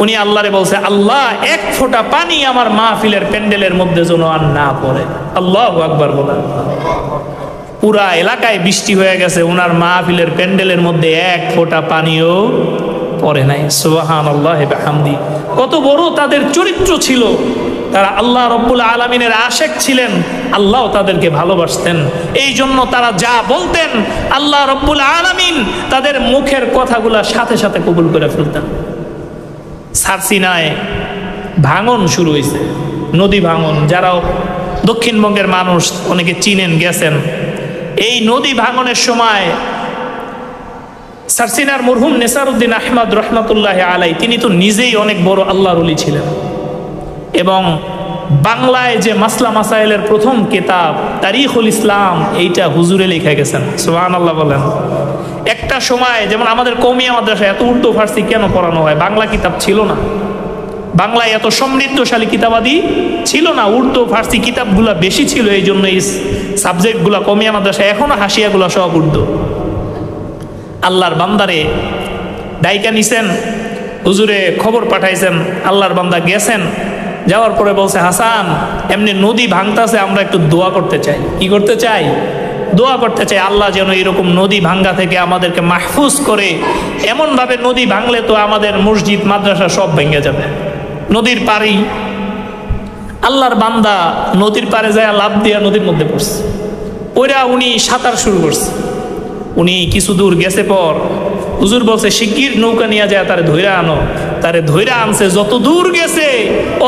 উনি আল্লাহরে বলছে, আল্লাহ এক ফোঁটা পানি আমার মাহফিলের প্যান্ডেলের মধ্যে যেন আর না পড়ে। আল্লাহু আকবার বলেন। পুরা এলাকায় বৃষ্টি হয়ে গেছে, ওনার মাহফিলের প্যান্ডেলের মধ্যে এক ফোঁটা পানিও পড়ে নাই। সুবহানাল্লাহ ওয়া বিহামদি। কত বড় তাদের চরিত্র ছিল। তারা আল্লাহ রব্বুল আলামিনের আশেক ছিলেন, আল্লাহ তাদেরকে ভালোবাসতেন। এই জন্য তারা যা বলতেন আল্লাহ রব্বুল আলামিন তাদের মুখের কথাগুলা সাথে সাথে কবুল করে ফেলতেন। সারসিনায় ভাঙন শুরু হয়েছে, নদী ভাঙন। যারাও দক্ষিণবঙ্গের মানুষ অনেকে চিনেন, গেছেন। এই নদী ভাঙনের সময় সারসিনার মরহুম নেসারউদ্দিন আহমদ রহমাতুল্লাহ আলাই, তিনি তো নিজেই অনেক বড় আল্লাহর ওলি ছিলেন এবং বাংলায় যে মাসলা মাসাইলের প্রথম কিতাব তারিখুল ইসলাম, এইটা হুজুরে লিখে গেছেন। সুবহানাল্লাহ বলেন। একটা সময় যেমন আমাদের কওমিয়া মাদ্রাসায় এত উর্দু ফার্সি কেন পড়ানো হয়? বাংলা কিতাব ছিল না, বাংলায় এত সমৃদ্ধশালী কিতাবাদি ছিল না, উর্দু ফার্সি কিতাবগুলা বেশি ছিল। এই জন্য এই সাবজেক্টগুলা কওমিয়া মাদ্রাসায় এখনো হাসিয়াগুলা সব উর্দু। আল্লাহর বান্দারে ডাইকা নিছেন, হুজুরে খবর পাঠাইছেন, আল্লাহর বান্দা গেছেন। যাওয়ার পরে বলছে, হাসান এমনি নদী ভাঙতাছে, আমরা একটু দোয়া করতে চাই। কি করতে চাই? দোয়া করতে চাই, আল্লাহ যেন এরকম নদী ভাঙ্গা থেকে আমাদেরকে মাহফুজ করে। এমনভাবে নদী ভাঙলে তো আমাদের মসজিদ মাদ্রাসা সব ভেঙে যাবে। নদীর পাড়েই আল্লাহর বান্দা নদীর পাড়ে যায়, লাফ দিয়া নদীর মধ্যে পড়ছে। ওইরা উনি সাঁতার শুরু করছে। উনি কিছু দূর গেছে পর হুজুর বলছে, শিগগির নৌকা নিয়ে যায় তারে ধইরা আনো। তারে ধইরা আনছে, যত দূর গেছে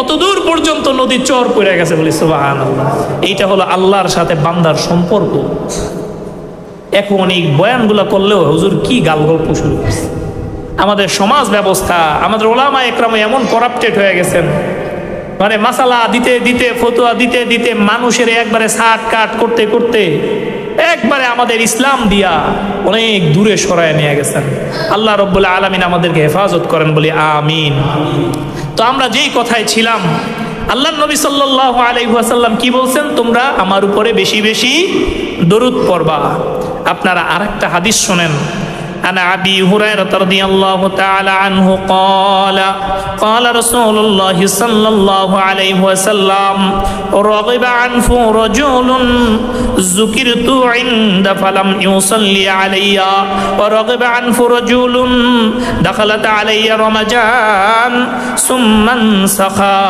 অত দূর পর্যন্ত নদীর চর পড়ে গেছে। বলি সুবহানাল্লাহ। এইটা হলো আল্লাহর সাথে বান্দার সম্পর্ক। এখন এই বয়ানগুলা করলেও হুজুর কি গাল গল্প শুরু করছে। আমাদের সমাজ ব্যবস্থা, আমাদের ওলামা একরাম এমন করাপ্টেড হয়ে গেছেন, মানে মাসালা দিতে দিতে, ফতোয়া দিতে দিতে মানুষের একবারে সাট কাট করতে করতে একবারে আমাদের ইসলাম দিয়া অনেক দূরে সরায় নিয়ে গেছেন। আল্লাহ রব্বুল আলামিন আমাদেরকে হেফাজত করেন, বলি আমিন। তো আমরা যেই কথায় ছিলাম, আল্লাহর নবী সাল্লাল্লাহু আলাইহি ওয়াসাল্লাম কি বলছেন? তোমরা আমার উপরে বেশি বেশি দরুদ পড়বা। আপনারা আরেকটা হাদিস শুনেন। عن أبي هريرة رضي الله تعالى عنه قال قال رسول الله صلى الله عليه وسلم رغب عنه رجل ذكرت عند فلم يصلي علي ورغب عنه رجل دخلت علي رمضان ثم انسخى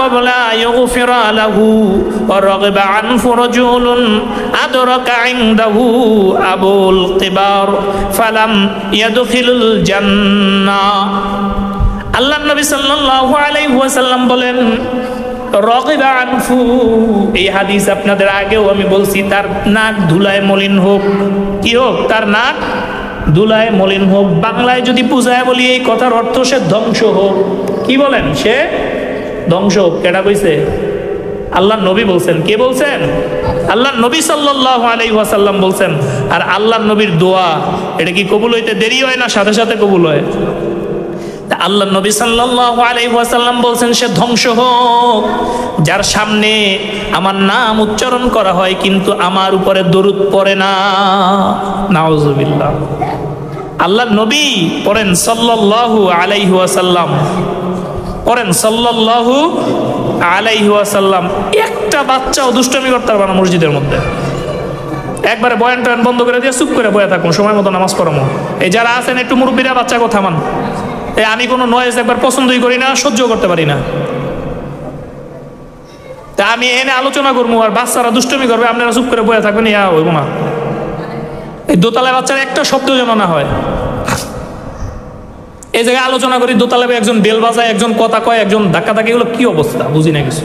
قبل يغفر له ورغب عنه رجل أدرك عنده أبو القبار فلم يدخل الجنة। আল্লাহ নবী সাল্লাল্লাহু আলাইহি ওয়াসাল্লাম বলেন, রগিবা আনফু, এই হাদিস আপনাদের আগেও আমি বলছি, তার নাক ধুলায় মলিন হোক। কি হোক? তার নাক ধুলায় মলিন হোক। বাংলায় যদি বুঝায় বলি, এই কথার অর্থ সে ধ্বংস হোক। কি বলেন? সে ধ্বংস হোক। কেডা কইছে? আল্লাহ নবী বলছেন। কে বলছেন? আল্লাহ নবী সাল্লাল্লাহু আলাইহি ওয়াসাল্লাম বলছেন। আর আল্লাহ নবীর দোয়া, এটা কি কবুল হইতে দেরি হয় না সাথে সাথে কবুল হয়? আল্লাহ নবী সাল্লাল্লাহু আলাইহি ওয়াসাল্লাম বলছেন, সে ধ্বংস হোক যার সামনে আমার নাম উচ্চারণ করা হয় কিন্তু আমার উপরে দরুদ পড়ে না। নাউজুবিল্লাহ। আল্লাহ নবী পড়েন সাল্লাল্লাহু আলাইহি ওয়াসাল্লাম, পড়েন সাল্লাল্লাহু আলাইহি ওয়াসাল্লাম। একটা বাচ্চাও দুষ্টামি করতে পারবে না মসজিদের মধ্যে, একবারে বয়ান টয়ান বন্ধ করে দিয়ে চুপ করে বয়ে থাকুন, সময় মতো নামাজ পড়ামো। এই যারা আছেন একটু মুরব্বীরা বাচ্চা কথা মান, আমি কোনো নয়েজ একবার পছন্দই করি না, সহ্য করতে পারি না। তা আমি এনে আলোচনা করবো আর বাচ্চারা দুষ্টমি করবে, আপনারা চুপ করে বয়ে থাকবেন, ইয়া হইব না। এই দোতলায় বাচ্চার একটা শব্দ যেন না হয়। এই জায়গায় আলোচনা করি, দোতলায় একজন বেল বাজায়, একজন কথা কয়, একজন ধাক্কা ধাক্কি, এগুলো কি অবস্থা বুঝি না কিছু।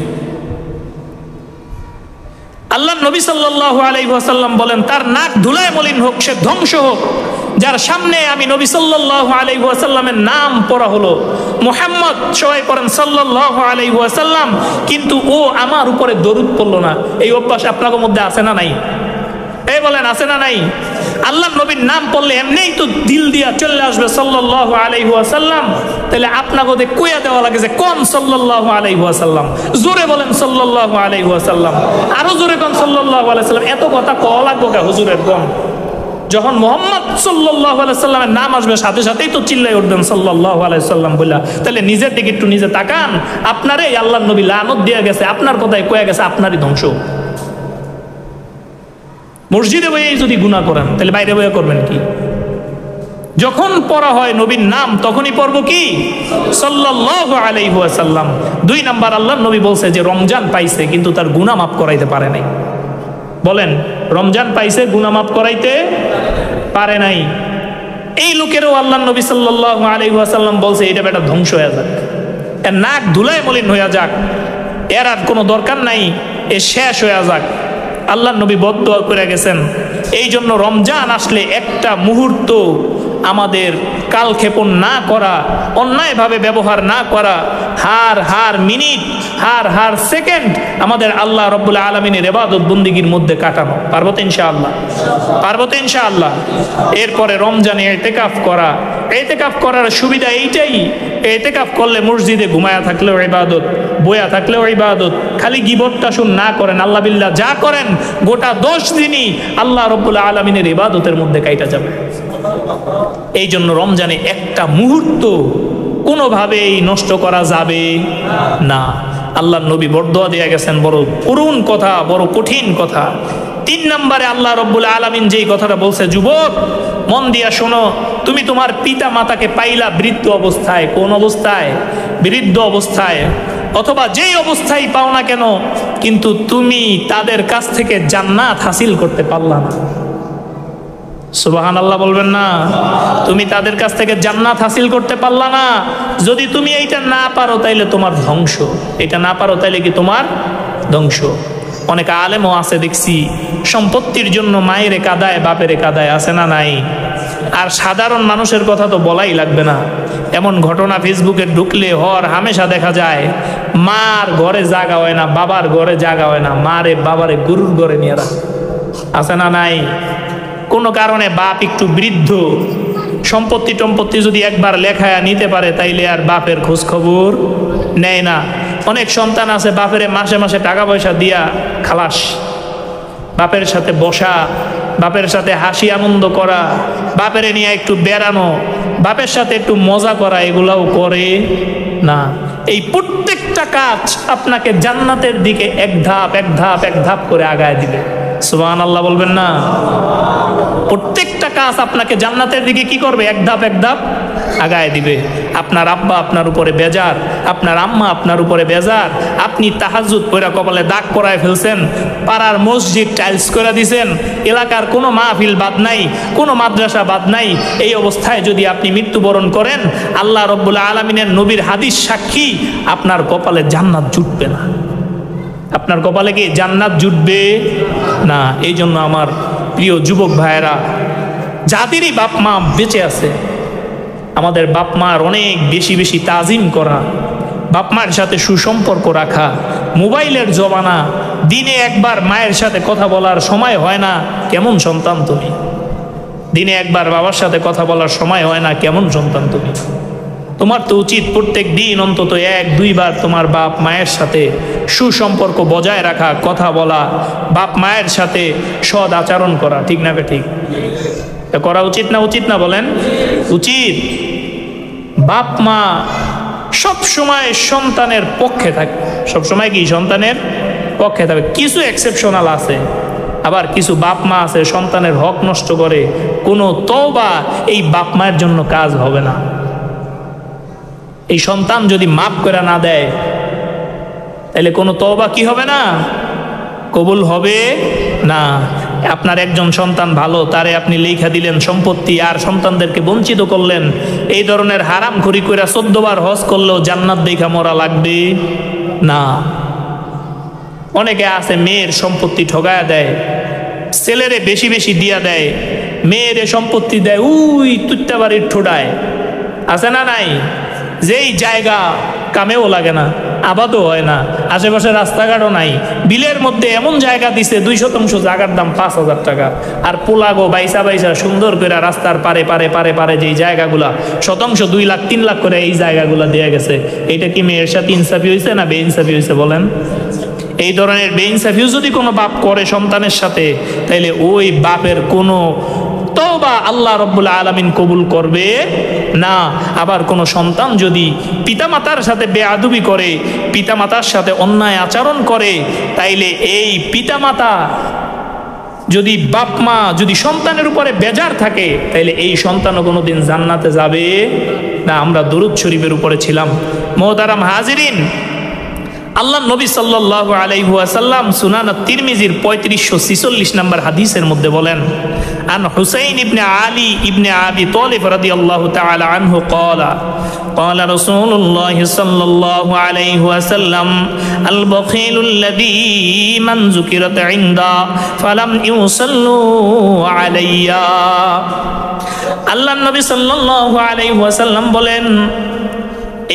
আল্লাহ নবী সাল্লাল্লাহু আলাইহি ওয়াসাল্লাম বলেন, তার নাক ধুলায় মলিন হোক, সে ধ্বংস হোক, যার সামনে আমি নবী সাল্লাল্লাহু আলাইহি ওয়াসাল্লামের নাম পড়া হলো, মুহাম্মদ সবাই পড়েন সাল্লাল্লাহু আলাইহি ওয়াসাল্লাম, কিন্তু ও আমার উপরে দরুদ পড়লো না। এই অভ্যাস আপনাদের মধ্যে আছে না নাই? এই বলেন আছে না নাই? আল্লাহ নবীর নাম পড়লে এমনিই তো দিল দিয়া চলে আসবে সাল্লাল্লাহু আলাইহি ওয়াসাল্লাম। তাহলে আপনাকে কইয়া দেওয়া লাগে যে কোন সাল্লাল্লাহু আলাইহি ওয়াসাল্লাম, জোরে বলেন সাল্লাল্লাহু আলাইহি ওয়াসাল্লাম, আরো জোরে কোন সাল্লাল্লাহু আলাইহি ওয়াসাল্লাম। এত কথা কওয়া লাগবে কে হুজুরের কোন? যখন মুহাম্মদ সাল্লাল্লাহু আলাইহি ওয়াসাল্লামের নাম আসবে সাথে সাথেই তো চিল্লাই উঠবেন সাল্লাল্লাহু আলাইহি ওয়াসাল্লাম বলে। তাহলে নিজের দিকে একটু নিজে তাকান, আপনারে আল্লাহর নবী লানত দিয়ে গেছে, আপনার কথাই কয়ে গেছে, আপনারই ধ্বংস। মসজিদে বইয়ে যদি গুনাহ করেন তাহলে বাইরে বইয়ে করবেন কি? যখন পড়া হয় নবীর নাম তখনই পড়ব কি সাল্লাল্লাহু আলাইহি ওয়াসাল্লাম। 2 নাম্বার, আল্লাহর নবী বলছে যে রমজান পাইছে কিন্তু তার গুনাহ মাফ করাইতে পারে নাই। বলেন, রমজান পাইছে গুনাহ মাফ করাইতে পারে নাই। এই লোকেরও আল্লাহর নবী সাল্লাল্লাহু আলাইহি ওয়াসাল্লাম বলছে এটা বেটা ধ্বংস হয়ে যাক, এর নাক ধুলায় মলিন হয়ে যাক, এর আর কোনো দরকার নাই, এ শেষ হয়ে যাক। আল্লাহর নবী বদদুয়া করে গেছেন। এই জন্য রমজান আসলে একটা মুহূর্ত আমাদের কালক্ষেপণ না করা, অন্যায়ভাবে ব্যবহার না করা, হার মিনিট, হার সেকেন্ড আমাদের আল্লাহ রাব্বুল আলামিনের ইবাদত বন্দেগীর মধ্যে কাটানো। পারবো তো ইনশাআল্লাহ? পারবো তো ইনশাআল্লাহ? এরপরে রমজানে ইতিকাফ করা। ইতিকাফ করার সুবিধা এইটাই, ইতিকাফ করলে মসজিদে ঘুমায়া থাকলেও ইবাদত, বয়া থাকলেও ইবাদত। খালি গীবতটা শুন না করেন, আল্লাহ বিল্লাহ যা করেন গোটা 10 দিনই আল্লাহ রাব্বুল আলামিনের ইবাদতের মধ্যে কাইটা যাবে। এই জন্য রমজানে একটা মুহূর্ত কোনোভাবেই নষ্ট করা যাবে না। আল্লাহর নবী বরদোয়া দিয়ে গেছেন, বড় করুণ কথা, বড় কঠিন কথা। 3 নম্বরে আল্লাহ রাব্বুল আলামিন যেই কথাটা বলছে, যুবক মন দিয়া শোনো, তুমি তোমার পিতা মাতাকে পাইলা বৃদ্ধ অবস্থায়। কোন অবস্থায়? বৃদ্ধ অবস্থায়, অথবা যেই অবস্থায় পাও না কেন, কিন্তু তুমি তাদের কাছ থেকে জান্নাত হাসিল করতে পারলা না। সুবহানাল্লাহ বলবেন না? তুমি তাদের কাছ থেকে জান্নাত হাসিল করতে পারলা না। যদি তুমি এইটা না পারো তাইলে তোমার ধ্বংস, এটা না পারো তাইলে কি তোমার ধ্বংস। অনেক আলেমও আছে দেখছি, সম্পত্তির জন্য মায়ের কাদায় বাপের কাদায়, আছে না নাই? আর সাধারণ মানুষের কথা তো বলাই লাগবে না। এমন ঘটনা ফেসবুকে ঢুকলে হর হামেশা দেখা যায়, মার ঘরে জায়গা হয় না, বাবার ঘরে জায়গা হয় না, মারে বাবারে গরুর ঘরে নিয়ে রাখে, আছে না নাই? কোনো কারণে বাপ একটু বৃদ্ধ, সম্পত্তি যদি একবার লেখায় নিতে পারে তাইলে আর বাপের খোঁজ খবর নেয় না। অনেক সন্তান আছে বাপের মাসে মাসে টাকা পয়সা দিয়া খালাস, বাপের সাথে বসা, বাপের সাথে হাসি আনন্দ করা, বাপের নিয়ে একটু বেড়ানো, বাপের সাথে একটু মজা করা, এগুলাও করে না। এই প্রত্যেকটা কাজ আপনাকে জান্নাতের দিকে এক ধাপ করে আগায় দিবে। সুবহানাল্লাহ বলবেন না? প্রত্যেকটা কাজ আপনাকে জান্নাতের দিকে কি করবে? এক ধাপ আগায় দিবে। আপনার আব্বা আপনার উপরে বেজার, আপনার আম্মা আপনার উপরে বেজার, আপনি তাহাজ্জুদ পড়া কপালে দাগ পরায় ফেলছেন, পাড়ার মসজিদ টাইলস করে দিয়েছেন, এলাকার কোনো মাহফিল বাদ নাই, কোনো মাদ্রাসা বাদ নাই। এই অবস্থায় যদি আপনি মৃত্যুবরণ করেন, আল্লাহ রাব্বুল আলামিনের নবীর হাদিস সাক্ষী, আপনার কপালে জান্নাত জুটবে না। আপনার কপালে কি জান্নাত জুটবে না? এই জন্য আমার প্রিয় যুবক ভাইয়েরা, যাদেরই বাপ মা বেঁচে আছে, আমাদের বাপ মার অনেক বেশি তাজিম করা, বাপ মায়ের সাথে সুসম্পর্ক রাখা। মোবাইলের জমানা, দিনে একবার মায়ের সাথে কথা বলার সময় হয় না, কেমন সন্তান তুমি? দিনে একবার বাবার সাথে কথা বলার সময় হয় না, কেমন সন্তান তুমি? তোমার তো উচিত প্রত্যেক দিন অন্তত 1-2 বার তোমার বাপ মায়ের সাথে সুসম্পর্ক বজায় রাখা, কথা বলা, বাপ মায়ের সাথে সদ আচরণ করা। ঠিক না? ঠিক করা উচিত না বলেন? উচিত। বাপ মা সব সময় সন্তানের পক্ষে থাকে, সব সময় কি সন্তানের পক্ষে থাকে। কিছু এক্সেপশনাল আছে, আবার কিছু বাপ মা আছে সন্তানের হক নষ্ট করে, কোনো তওবা এই বাপ মায়ের জন্য কাজ হবে না। এই সন্তান যদি মাফ করে না দেয় তাহলে কোনো তওবা কি হবে না, কবুল হবে না। আপনার একজন সন্তান ভালো, তারে আপনি লেখা দিলেন সম্পত্তি, আর সন্তানদেরকে বঞ্চিত করলেন। এই ধরনের হারাম খড়ি কইরা 14 বার হজ করলেও জান্নাত দেখা মরা লাগবে না। অনেকে আছে মেয়ের সম্পত্তি ঠগায়া দেয়, ছেলেরে বেশি বেশি দিয়া দেয়, মেয়েরে সম্পত্তি দেয় উই তুত্তা বাড়ির ঠোডায়, আছে না নাই? যেই জায়গা কামেও লাগে না, আবাদও হয় না, আশেপাশে রাস্তাঘাটও নাই, বিলের মধ্যে এমন জায়গা দিছে 2 শতাংশ জায়গার দাম 5,000 টাকা। আর পোলাগো বাইসা বাইসা সুন্দর করে রাস্তার পারে পারে পারে পারে যেই জায়গাগুলা শতাংশ 2 লাখ 3 লাখ করে এই জায়গাগুলা দেয়া গেছে। এটা কি মেয়ের সাথে ইনসাফি হয়েছে না বেইনসাফি হয়েছে বলেন? এই ধরনের বেইনসাফিও যদি কোনো বাপ করে সন্তানের সাথে, তাইলে ওই বাপের কোনো তওবা আল্লাহ রাব্বুল আলামিন কবুল করবে না। আবার কোনো সন্তান যদি পিতামাতার সাথে বেয়াদবি করে, পিতামাতার সাথে অন্যায় আচরণ করে, তাইলে এই পিতামাতা যদি বাপ মা যদি সন্তানের উপরে বেজার থাকে, তাইলে এই সন্তানও কোনোদিন জান্নাতে যাবে না। আমরা দরুদ শরীফের উপরে ছিলাম। মুহতারাম হাজিরিন, আল্লাহ নবী সাল্লাল্লাহু আলাইহি ওয়াসাল্লাম সুনান তিরমিজির 3546 নম্বর হাদিসের মধ্যে বলেন, আন হুসাইন ইবনে আলী ইবনে আবি তালিব রাদিয়াল্লাহু তাআলা আনহু ক্বালা قال رسول الله صلى الله عليه وسلم البخيل الذي من ذكرت عنده فلم يصلوا علي। আল্লাহ নবী সাল্লাল্লাহু আলাইহি ওয়াসাল্লাম বলেন,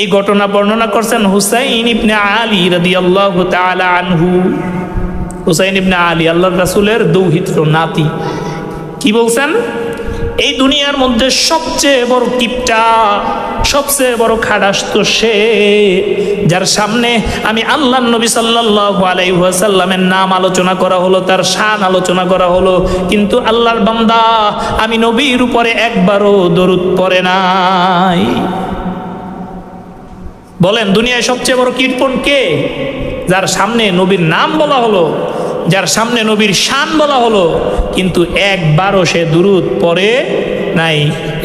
এই ঘটনা বর্ণনা করছেন হুসাইন ইবনে আলী রাদিয়াল্লাহু তাআলা আনহু। হুসাইন ইবনে আলী আল্লাহর রাসূলের দৌহিত্র নাতি। কি বলছেন? এই দুনিয়ার মধ্যে সবচেয়ে বড় কিপটা, সবচেয়ে বড় খাড়াস তো সে, যার সামনে আমি আল্লাহর নবী সাল্লাল্লাহু আলাইহি ওয়াসাল্লামের নাম আলোচনা করা হলো, তার শান আলোচনা করা হলো, কিন্তু আল্লাহর বান্দা আমি নবীর উপরে একবারও দরুদ পড়ে নাই। বলেন দুনিয়ায় সবচেয়ে বড় কীর্তন কে? যার সামনে নবীর নাম বলা হলো, যার সামনে নবীর শান বলা হলো, কিন্তু একবারও সে দুরুদ পড়ে নাই।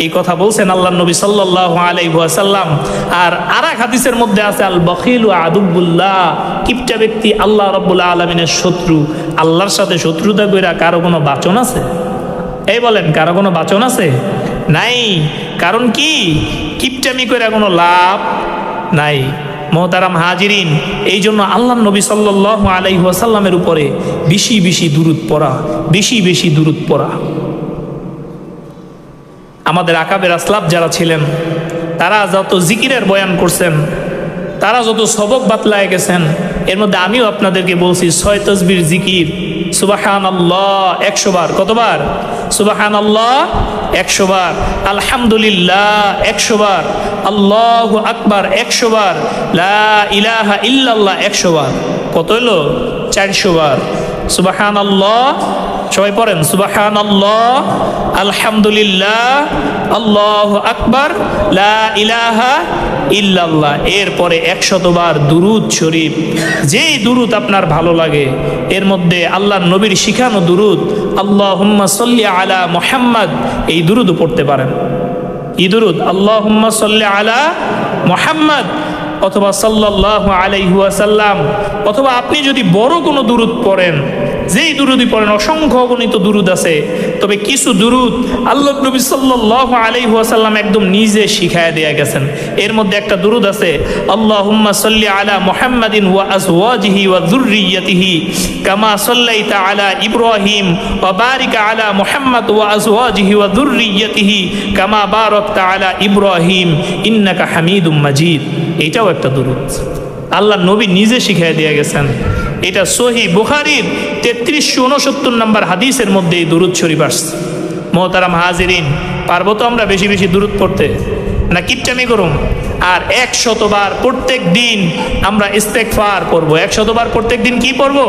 এই কথা বলছেন আল্লাহর নবী সাল্লাল্লাহু আলাইহি ওয়াসাল্লাম। আর আরেক হাদিসের মধ্যে আছে আল বখিলু আদুবুল্লাহ, কিপটা ব্যক্তি আল্লাহ রাব্বুল আলামিনের শত্রু। আল্লাহর সাথে শত্রুতা কইরা কারো কোনো বাচন আছে? এই বলেন কারো কোনো বাচন আছে? নাই। কারণ কি? কিপটামি কইরা কোনো লাভ নাই। মুহতারাম হাজিরিন, এই জন্য আল্লাহর নবী সাল্লাল্লাহু আলাইহি ওয়াসাল্লামের উপরে বেশি বেশি দুরূদ পড়া, বেশি বেশি দুরূদ পড়া। আমাদের আকাবের আসলাফ যারা ছিলেন, তারা যত জিকিরের বয়ান করছেন, তারা যত সবক বাতলায় গেছেন, এর মধ্যে আমিও আপনাদেরকে বলছি 6 তাসবির জিকির। সুবহানাল্লাহ 100 বার। কতবার? সুবহানাল্লাহ 100 বার। আলহামদুলিল্লাহ 100 বার। আল্লাহু আকবার 100 বার। লা ইলাহা ইল্লাল্লাহ 100 বার। কত হলো? 400 বার। সুবহানাল্লাহ সবাই পড়েন, সুবহানাল্লাহ, আলহামদুলিল্লাহ, আল্লাহু আকবার, লা ইলাহা ইল্লাল্লাহ। এরপরে 100 বার দুরুদ শরীফ। যেই দুরুদ আপনার ভালো লাগে, এর মধ্যে আল্লাহর নবীর শিখানো দুরুদ, আল্লাহুম্মা সাল্লি আলা মুহাম্মদ, এই দুরুদ পড়তে পারেন। এই দুরুদ আল্লাহুম্মা সাল্লি আলা মুহাম্মদ অথবা সাল্লাল্লাহু আলাইহি ওয়াসাল্লাম, অথবা আপনি যদি বড় কোনো দুরুদ পড়েন, যেই দুরুদই পড়েন, অসংখ্য অগণিত দুরুদ আছে, তবে কিছু দুরুদ আল্লাহর নবী সাল্লাল্লাহু আলাইহি ওয়াসাল্লাম একদম নিজে শিখায়া দেয়া গেছেন। এর মধ্যে একটা দুরুদ আছে, আল্লাহুম্মা সাল্লি আলা মুহাম্মাদিন ওয়া আজওয়াজিহি ওয়া যুররিয়াতিহি কামা সাল্লাইতা আলা ইব্রাহিম ওয়া বারিক আলা মুহাম্মাদ ওয়া আজওয়াজিহি ওয়া যুররিয়াতিহি কামা বারাকতা আলা ইব্রাহিম ইন্নাকা হামিদুম মাজিদ। এটাও একটা দুরুদ আল্লাহর নবী নিজে শিখায়া দেয়া গেছেন। এটা সহিহ বুখারীর 3369 নম্বর হাদিসের মধ্যে এই দুরুদ শরীফ আসছে। মুহতারাম হাজিরিন, পারবো তো আমরা বেশি বেশি দুরুদ পড়তে, না কিপটামি করুম? আর 100 বার প্রত্যেক দিন আমরা ইস্তেগফার করব। 100 বার প্রত্যেক দিন কি পড়ব?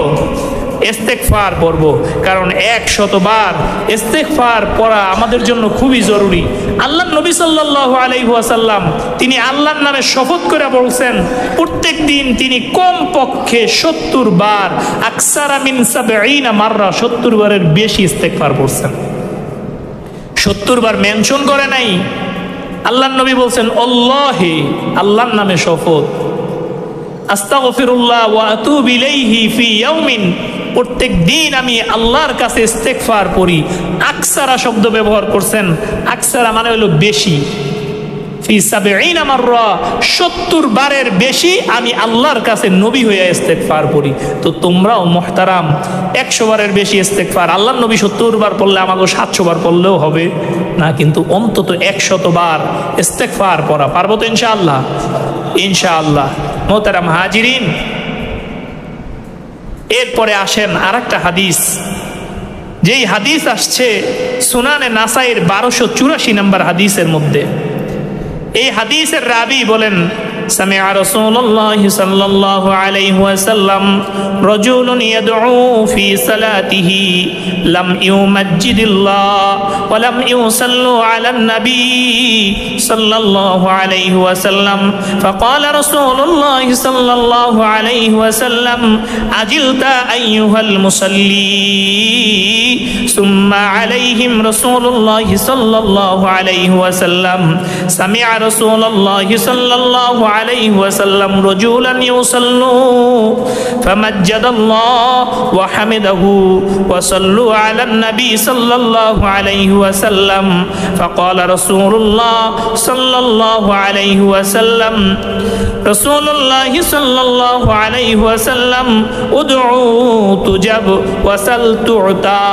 ইস্তেগফার পড়ব, কারণ 100 বার ইস্তেগফার পড়া আমাদের জন্য খুবই জরুরি। আল্লাহর নবী সাল্লাল্লাহু আলাইহি ওয়াসাল্লাম তিনি আল্লাহর নামে শপথ করে বলছেন প্রত্যেক দিন তিনি কমপক্ষে 70 বার, আকসারা মিন 70 মাররা, 70 বারের বেশি ইস্তেগফার পড়ছেন। 70 বার মেনশন করে নাই, আল্লাহর নবী বলছেন আল্লাহি, আল্লাহর নামে শপথ, আস্তাগফিরুল্লাহ ওয়া আতুবু ইলাইহি ফি ইয়াউমিন, প্রত্যেক দিন আমি আল্লাহর কাছে ইস্তেগফার পড়ি। আকসারা শব্দ ব্যবহার করছেন, আকসারা মানে হলো বেশি, ফি 70 মাররা, 70 বারের বেশি আমি আল্লাহর কাছে নবী হয়ে ইস্তেগফার পড়ি। তো তোমরাও মুহতারাম 100 বারের বেশি ইস্তেগফার, আল্লাহর নবী 70 বার পড়লে আমাকে 700 বার পড়লেও হবে না, কিন্তু অন্তত 100 বার ইস্তেগফার পড়া পারবো তো ইনশাআল্লাহ? ইনশাআল্লাহ। মুহতারাম হাজিরিন, এরপরে আসেন আরেকটা হাদিস, যেই হাদিস আসছে সুনানে নাসাইর 1284 নম্বর হাদিসের মধ্যে। এই হাদিসের রাবি বলেন সামিআ রাসূলুল্লাহ সাল্লাল্লাহু আলাইহি ওয়াসাল্লাম রাজুলুন ইয়াদউ ফি সালাতিহি লাম ইউমাজ্জিদিল্লাহ ওয়া লাম ইউসাল্লু আলান নবী সাল্লাল্লাহু আলাইহি ওয়াসাল্লাম ফাকালা রাসূলুল্লাহ সাল্লাল্লাহু আলাইহি ওয়াসাল্লাম আজিলতা আইয়ুহাল মুসাল্লি সুম্মা আলাইহিম রাসূলুল্লাহ সাল্লাল্লাহু আলাইহি ওয়াসাল্লাম সামিআ রাসূলুল্লাহ সাল্লাল্লাহু عليه وسلم رجلا يصلوا فمجد الله وحمده وصلوا على النبي صلى الله عليه وسلم فقال رسول الله صلى الله عليه وسلم رسول الله صلى الله عليه وسلم ادعوا تجب وسل تعطى।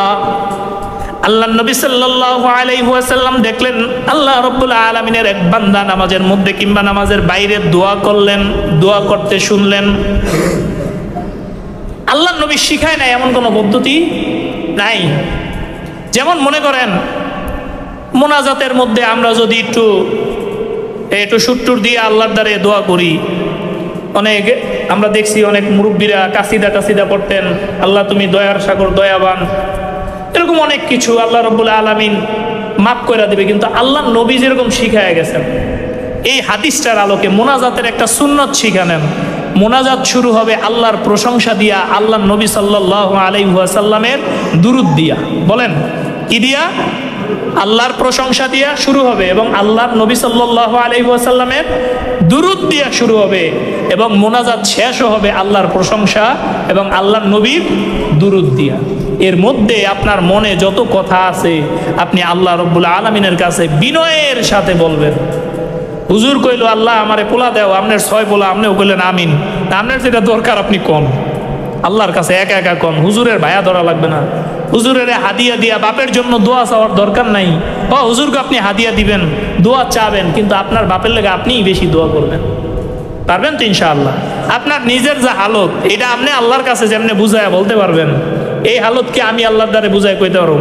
আল্লাহ নবী সাল্লাল্লাহু আলাইহি ওয়াসাল্লাম দেখলেন আল্লাহ রাব্বুল আলামিনের এক বান্দা নামাজের মধ্যে কিংবা নামাজের বাইরে দোয়া করলেন, দোয়া করতে শুনলেন। আল্লাহ নবী শিখায় নাই এমন কোনো পদ্ধতি নাই। যেমন মনে করেন মোনাজাতের মধ্যে আমরা যদি একটু সুট্টুর দিয়ে আল্লাহর দ্বারে দোয়া করি, অনেক আমরা দেখছি অনেক মুরব্বীরা কাসিদা পড়তেন, আল্লাহ তুমি দয়ার সাগর দয়াবান, এরকম অনেক কিছু আল্লাহ রাব্বুল আলামিন মাফ করে দেবে। কিন্তু আল্লাহ নবী যেরকম শিখায় গেছেন, এই হাদিসটার আলোকে মোনাজাতের একটা সুন্নত শিখানেন। মোনাজাত শুরু হবে আল্লাহর প্রশংসা দিয়া, আল্লাহ নবী সাল্লাল্লাহু আলাইহি ওয়াসাল্লামের দুরূদ দিয়া। বলেন কি দিয়া? আল্লাহর প্রশংসা দিয়া শুরু হবে এবং আল্লাহর নবী সাল্লাল্লাহু আলাইহি ওয়াসাল্লামের দুরূদ দিয়া শুরু হবে এবং মোনাজাত শেষও হবে আল্লাহর প্রশংসা এবং আল্লাহর নবীর দুরূদ দিয়া। এর মধ্যে আপনার মনে যত কথা আছে আপনি আল্লাহ রাব্বুল আলামিনের কাছে বিনয়ের সাথে বলবেন। হুজুর কইলো আল্লাহ আমারে পোলা দাও, আপনার 6 পোলা, আপনিও কইলেন আমিন। আপনার যেটা দরকার আপনি কোন আল্লাহর কাছে একা একা কোন, হুজুরের ভায়া ধরা লাগবে না। হুজুরের হাদিয়া দিয়া বাপের জন্য দোয়া চাওয়ার দরকার নাই। হুজুরকে আপনি হাদিয়া দিবেন, দোয়া চাবেন, কিন্তু আপনার বাপের লেগে আপনিই বেশি দোয়া করবেন। পারবেন তো ইনশাআল্লাহ? আপনার নিজের যে হালত এটা আপনি আল্লাহর কাছে যেমনি বুঝায় বলতে পারবেন, এই হালতকে আমি আল্লাহর দ্বারে বুঝাই কইতে পারব।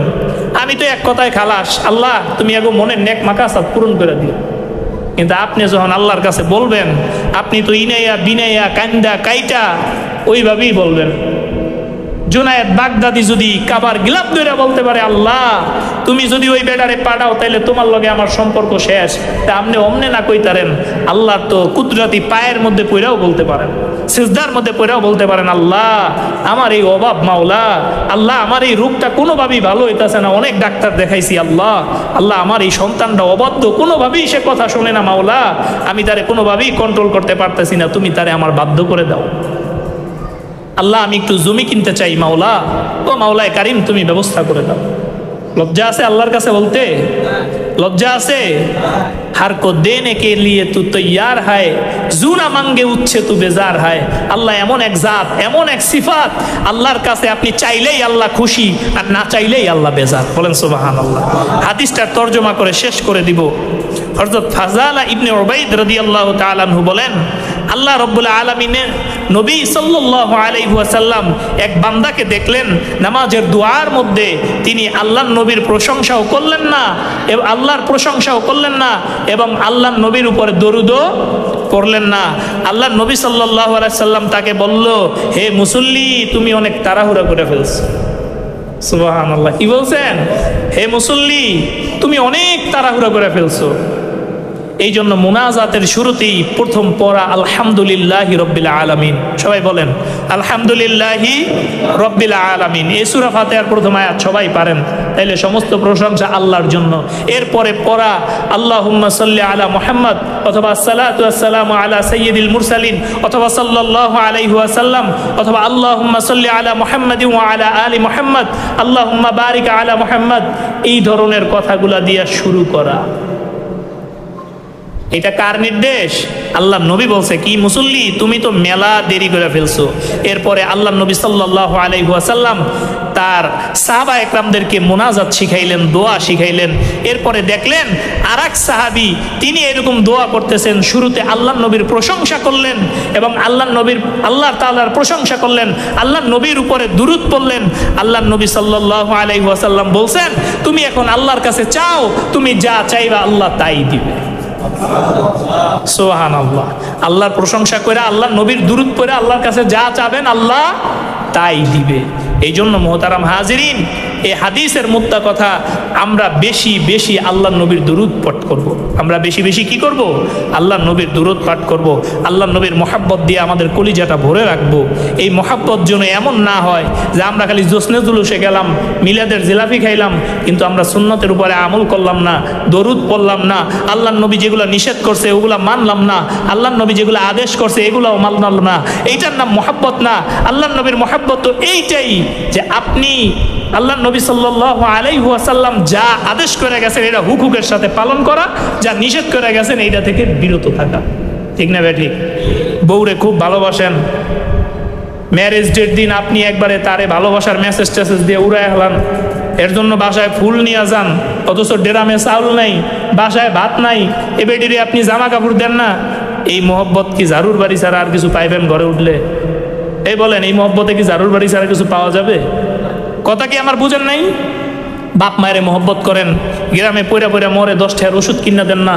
আমি তো এক কথায় খালাস, আল্লাহ তুমি এগো মনের নেক মাকাসাত পূরণ করে দিও। কিন্তু আপনি যখন আল্লাহর কাছে বলবেন, আপনি তো ইনাইয়া বিনাইয়া কান্দা কাইটা ওইভাবেই বলবেন। জুনায়েদ বাগদাদি যদি কাবার গিলাপ ধরে বলতে পারে আল্লাহ তুমি যদি ওই বেটারে পাঠাও তাইলে তোমার লগে আমার সম্পর্ক শেষ, তা আপনি অমনে না কইতারেন, আল্লাহর তো কুদরতি পায়ের মধ্যে পইরাও বলতে পারেন, সিজদার মধ্যে পইরাও বলতে পারেন আল্লাহ আমার এই অভাব মাওলা, আল্লাহ আমার এই রোগটা কোনোভাবেই ভালো হইতাছে না, অনেক ডাক্তার দেখাইছি আল্লাহ, আল্লাহ আমার এই সন্তানটা অবাধ্য, কোনোভাবেই সে কথা শোনে না মাওলা, আমি তারে কোনোভাবেই কন্ট্রোল করতে পারতেছি না, তুমি তারে আমার বাধ্য করে দাও। আল্লাহ আমি একটু জমি কিনতে চাই মাওলা, ও মাওলায় কারিম তুমি ব্যবস্থা করে দাও। লজ্জা আছে আল্লাহর কাছে বলতে? লজ্জা আছে? हर को देने के लिए तू तैयार है, जूना मांगे उच्छे तू बेजार है। আল্লাহ এমন এক জাত, এমন এক সিফাত, আল্লাহর কাছে আপনি চাইলেই আল্লাহ খুশি আর না চাইলেই আল্লাহ বেজার। বলেন সুবহানাল্লাহ। হাদিসটার তরজমা করে শেষ করে দিব। হযরত ফাজালা ইবনে উবাইদ রাদিয়াল্লাহু তাআলা আনহু বলেন, আল্লাহ রাব্বুল আলামিনের নবী সাল্লাল্লাহু আলাইহি ওয়াসাল্লাম এক বান্দাকে দেখলেন নামাজের দুআর মধ্যে, তিনি আল্লাহর নবীর প্রশংসাও করলেন না এবং আল্লাহর প্রশংসাও করলেন না এবং আল্লাহর নবীর উপরে দরুদও পড়লেন না। আল্লাহ নবী সাল্লাল্লাহু আলাইহি সাল্লাম তাকে বলল, হে মুসল্লি, তুমি অনেক তাড়াহুড়া করে ফেলছো। সুবহানাল্লাহ, কি বলছেন? হে মুসল্লি, তুমি অনেক তাড়াহুড়া করে ফেলছো। এই জন্য মুনাজাতের শুরুতেই প্রথম পড়া আলহামদুলিল্লাহি রব্বিল আলামিন। সবাই বলেন আলহামদুলিল্লাহি রব্বিল আলামিন। এই সূরা ফাতিহার প্রথম আয়াত সবাই পারেন, তাইলে সমস্ত প্রশংসা আল্লাহর জন্য। এরপরে পড়া আল্লাহুম্মা সাল্লি আলা মুহাম্মদ অথবা আসসালাতু ওয়াসসালামু আলা সাইয়্যিদিল মুরসালিন অথবা সাল্লাল্লাহু আলাইহি ওয়াসাল্লাম অথবা আল্লাহুম্মা সাল্লি আলা মুহাম্মাদিন ওয়া আলা আলি মুহাম্মদ আল্লাহুম্মা বারিক আলা মুহাম্মদ। এই ধরনের কথাগুলা দিয়ে শুরু করা, এটা কার নির্দেশ? আল্লাহ নবী বলছে কি, মুসল্লি তুমি তো মেলা দেরি করে ফেলছো। এরপরে আল্লাহ নবী সাল্লাল্লাহু আলাইহি ওয়াসাল্লাম তার সাহাবা একরামদেরকে মুনাজাত শিখাইলেন, দোয়া শিখাইলেন। এরপরে দেখলেন আরেক সাহাবী তিনি এরকম দোয়া করতেছেন, শুরুতে আল্লাহ নবীর প্রশংসা করলেন এবং আল্লাহ তাআলার প্রশংসা করলেন, আল্লাহ নবীর উপরে দুরূদ পড়লেন। আল্লাহ নবী সাল্লাল্লাহু আলাইহি ওয়াসাল্লাম বলছেন, তুমি এখন আল্লাহর কাছে চাও, তুমি যা চাইবা আল্লাহ তাই দিবে। সুবহানাল্লাহ, আল্লাহর প্রশংসা করে আল্লাহ নবীর দুরূদ পড়ে আল্লাহর কাছে যা চাবেন আল্লাহ তাই দিবে। এই জন্য মোহতারাম হাজিরিন, এই হাদিসের মুদ্দা কথা, আমরা বেশি বেশি আল্লাহ নবীর দুরূদ পাঠ করব। আমরা বেশি বেশি কি করব? আল্লাহ নবীর দুরূদ পাঠ করব। আল্লাহ নবীর মহাব্বত দিয়ে আমাদের কলিজাটা ভরে রাখবো। এই মহাব্বত যেন এমন না হয় যে আমরা খালি জোসনে জুলুসে গেলাম, মিলাদের জিলাপি খাইলাম, কিন্তু আমরা সুন্নতের উপরে আমল করলাম না, দরুদ পড়লাম না, আল্লাহ নবী যেগুলো নিষেধ করছে ওগুলা মানলাম না, আল্লাহ নবী যেগুলো আদেশ করছে এগুলাও মানলাম না। এইটার নাম মহাব্বত না। আল্লাহ নবীর মহাব্বত তো এইটাই যে আপনি আল্লাহ নবী সাল্লাল্লাহু আলাইহি ওয়াসাল্লাম যা আদেশ করে গেছেন এটা হুকুকের সাথে পালন করা, যা নিষেধ করে গেছেন এইটা থেকে বিরত থাকা। ঠিক না ভাই? ঠিক। বউরে খুব ভালোবাসেন, ম্যারেজ ডের দিন আপনি একবারে তারে ভালোবাসার মেসেজ টেসেজ দিয়ে উড়ায় হলান, এর জন্য বাসায় ফুল নিয়ে যান, অথচ ডেরামে চাউল নাই, বাসায় ভাত নাই, এ বেডিরে আপনি জামা কাপড় দেন না। এই মহব্বত কি জারুর বাড়ি ছাড়া আর কিছু পাইবেন ঘরে উঠলে? এই বলেন, এই মহব্বতে কি জারুর বাড়ি ছাড়া কিছু পাওয়া যাবে? কথা কি আমার বুঝেন নাই? বাপ মায়ের মহব্বত করেন, গ্রামে পয়রা পয়রা মরে 10 টাকার ওষুধ কিনা দেন না,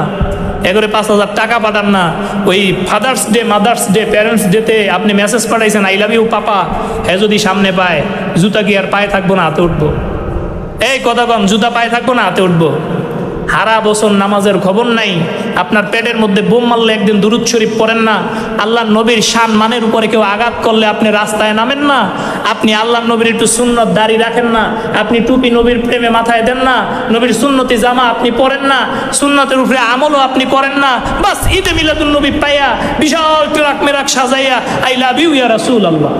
এগরে 5,000 টাকা পাঠান না। ওই father's day, mother's day, parents ডেতে আপনি মেসেজ পাঠাইছেন আই লাভ ইউ পাপা, হ্যাঁ যদি সামনে পায় জুতা কি আর পায়ে থাকবো না হাতে উঠবো? এই কথা কম, জুতা পায়ে থাকবো না হাতে উঠবো? হারা বছর নামাজের খবর নাই, আপনার পেটের মধ্যে বোম মারলে একদিন দুরূদ শরীফ পড়েন না, আল্লাহ নবীর শান মানের উপরে কেউ আঘাত করলে আপনি রাস্তায় নামেন না, আপনি আল্লাহ নবীর একটু সুন্নত দাড়ি রাখেন না, আপনি টুপি নবীর প্রেমে মাথায় দেন না, নবীর সুন্নতি জামা আপনি পরেন না, সুন্নতের উপরে আমলও আপনি করেন না, বাস ঈদে মিলাদুন নবী পাইয়া বিশাল ট্রাক মেরাক সাজাইয়া আই লাভ ইউ ইয়া রাসূলুল্লাহ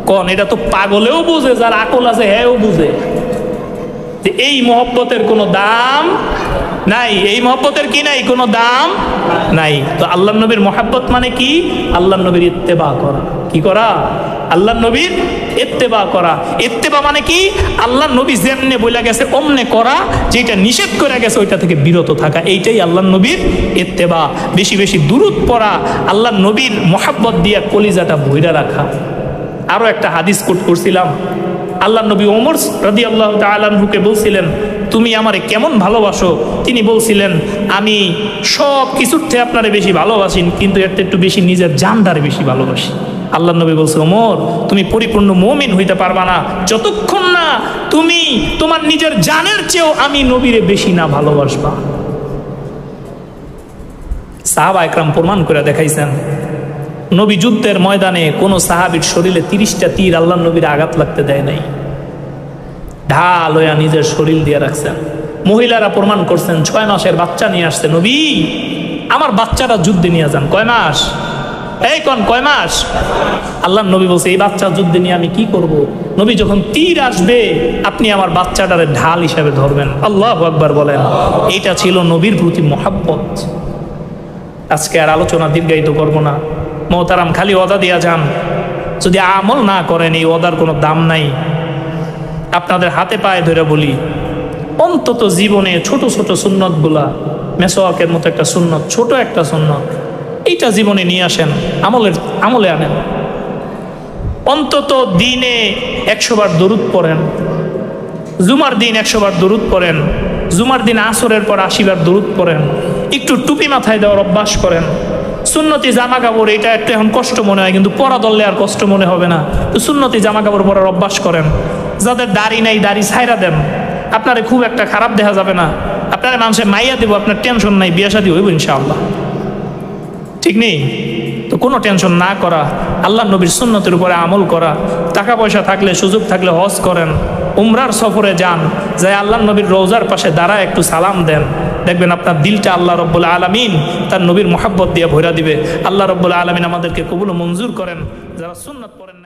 কোন। এটা তো পাগলেও বুঝে, যার আকল আছে হ্যাঁও বুঝে যে এই মহব্বতের কোনো দাম নাই। এই মহব্বতের কি নাই? কোনো দাম নাই। তো আল্লাহ নবীর মহব্বত মানে কি? আল্লাহ নবীর ইত্তেবা করা। কি করা? আল্লাহ নবীর ইত্তেবা করা। ইত্তেবা মানে কি? আল্লাহ নবী যেমনে বলে গেছে অমনে করা, যেটা নিষেধ করে গেছে ওইটা থেকে বিরত থাকা, এইটাই আল্লাহ নবীর ইত্তেবা। বেশি বেশি দুরূদ পড়া, আল্লাহ নবীর মহব্বত দিয়া কলিজাটা ভইরা রাখা। আরো একটা হাদিস কোট করছিলাম, আল্লাহ নবী ওমর রাদিয়াল্লাহু তাআলা আনহুকে বলছিলেন, তুমি আমারে কেমন ভালোবাসো? তিনি বলছিলেন, আমি সব কিছুর থেকে আপনারে বেশি ভালোবাসি, কিন্তু এর একটু বেশি নিজের জানদারে বেশি ভালোবাসি। আল্লাহ নবী বলছে, ওমর তুমি পরিপূর্ণ মুমিন হইতে পারবা না যতক্ষণ না তুমি তোমার নিজের জানের চেয়েও আমি নবীরে বেশি না ভালোবাসবা। সাহাবা একরাম প্রমাণ করে দেখাইছেন, নবী যুদ্ধের ময়দানে কোন সাহাবীর শরীরে 30টা তীর আল্লাহ নবীর আঘাত লাগতে দেয় নাই, ঢাল হইয়া নিজের শরীর দিয়ে রাখছেন। মহিলারা প্রমাণ করছেন, 6 মাসের বাচ্চা নিয়ে আসছে, নবী আমার বাচ্চাটা যুদ্ধে নিয়ে যান। কয় মাস? এই কোন কয় মাস? আল্লাহ নবী বলছে, এই বাচ্চা যুদ্ধে নিয়ে আমি কি করব? নবী যখন তীর আসবে আপনি আমার বাচ্চাটারে ঢাল হিসাবে ধরবেন। আল্লাহু আকবার বলেন। এটা ছিল নবীর প্রতি মহব্বত। আজকে আর আলোচনা দীর্ঘায়িত করব না। মোহতারাম, খালি ওয়াদা দিয়া যান, যদি আমল না করেন এই ওয়াদার কোনো দাম নাই। আপনাদের হাতে পায়ে ধরে বলি, অন্তত জীবনে ছোট ছোট সুন্নত গুলা, মেসওয়াকের মতো একটা সুন্নত, ছোট একটা সুন্নত, এইটা জীবনে নিয়ে আসেন, আমলে আনেন। অন্তত দিনে 100 বার দরুদ পড়েন, জুমার দিন 100 বার দরুদ পড়েন, জুমার দিন আসরের পর 80 বার দরুদ পড়েন, একটু টুপি মাথায় দেওয়ার অভ্যাস করেন, সুন্নতি জামা কাপড় এটা একটু এখন কষ্ট মনে হয়, কিন্তু পরা ধরলে আর কষ্ট মনে হবে না। তো সুন্নতি জামা কাপড় পরার অভ্যাস করেন। যাদের দাড়ি নাই দাড়ি ছাইরা দেন, আপনারে খুব একটা খারাপ দেখা যাবে না। আপনারা মানুষে মাইয়া দিব, আপনার টেনশন নাই, বিয়ে শাদী হইব ইনশাআল্লাহ, ঠিক নেই? তো কোনো টেনশন না করা, আল্লাহ নবীর সুন্নতের উপরে আমল করা। টাকা পয়সা থাকলে সুযোগ থাকলে হজ করেন, উমরার সফরে যান, যাই আল্লাহ নবীর রওজার পাশে দাঁড়া একটু সালাম দেন, দেখবেন আপনার দিলটা আল্লাহ রব্বুল আলামিন তার নবীর মোহাব্বত দিয়ে ভরা দিবে। আল্লাহ রব্বুল আলামিন আমাদেরকে কবুল ও মঞ্জুর করেন। যারা সুন্নত পড়েন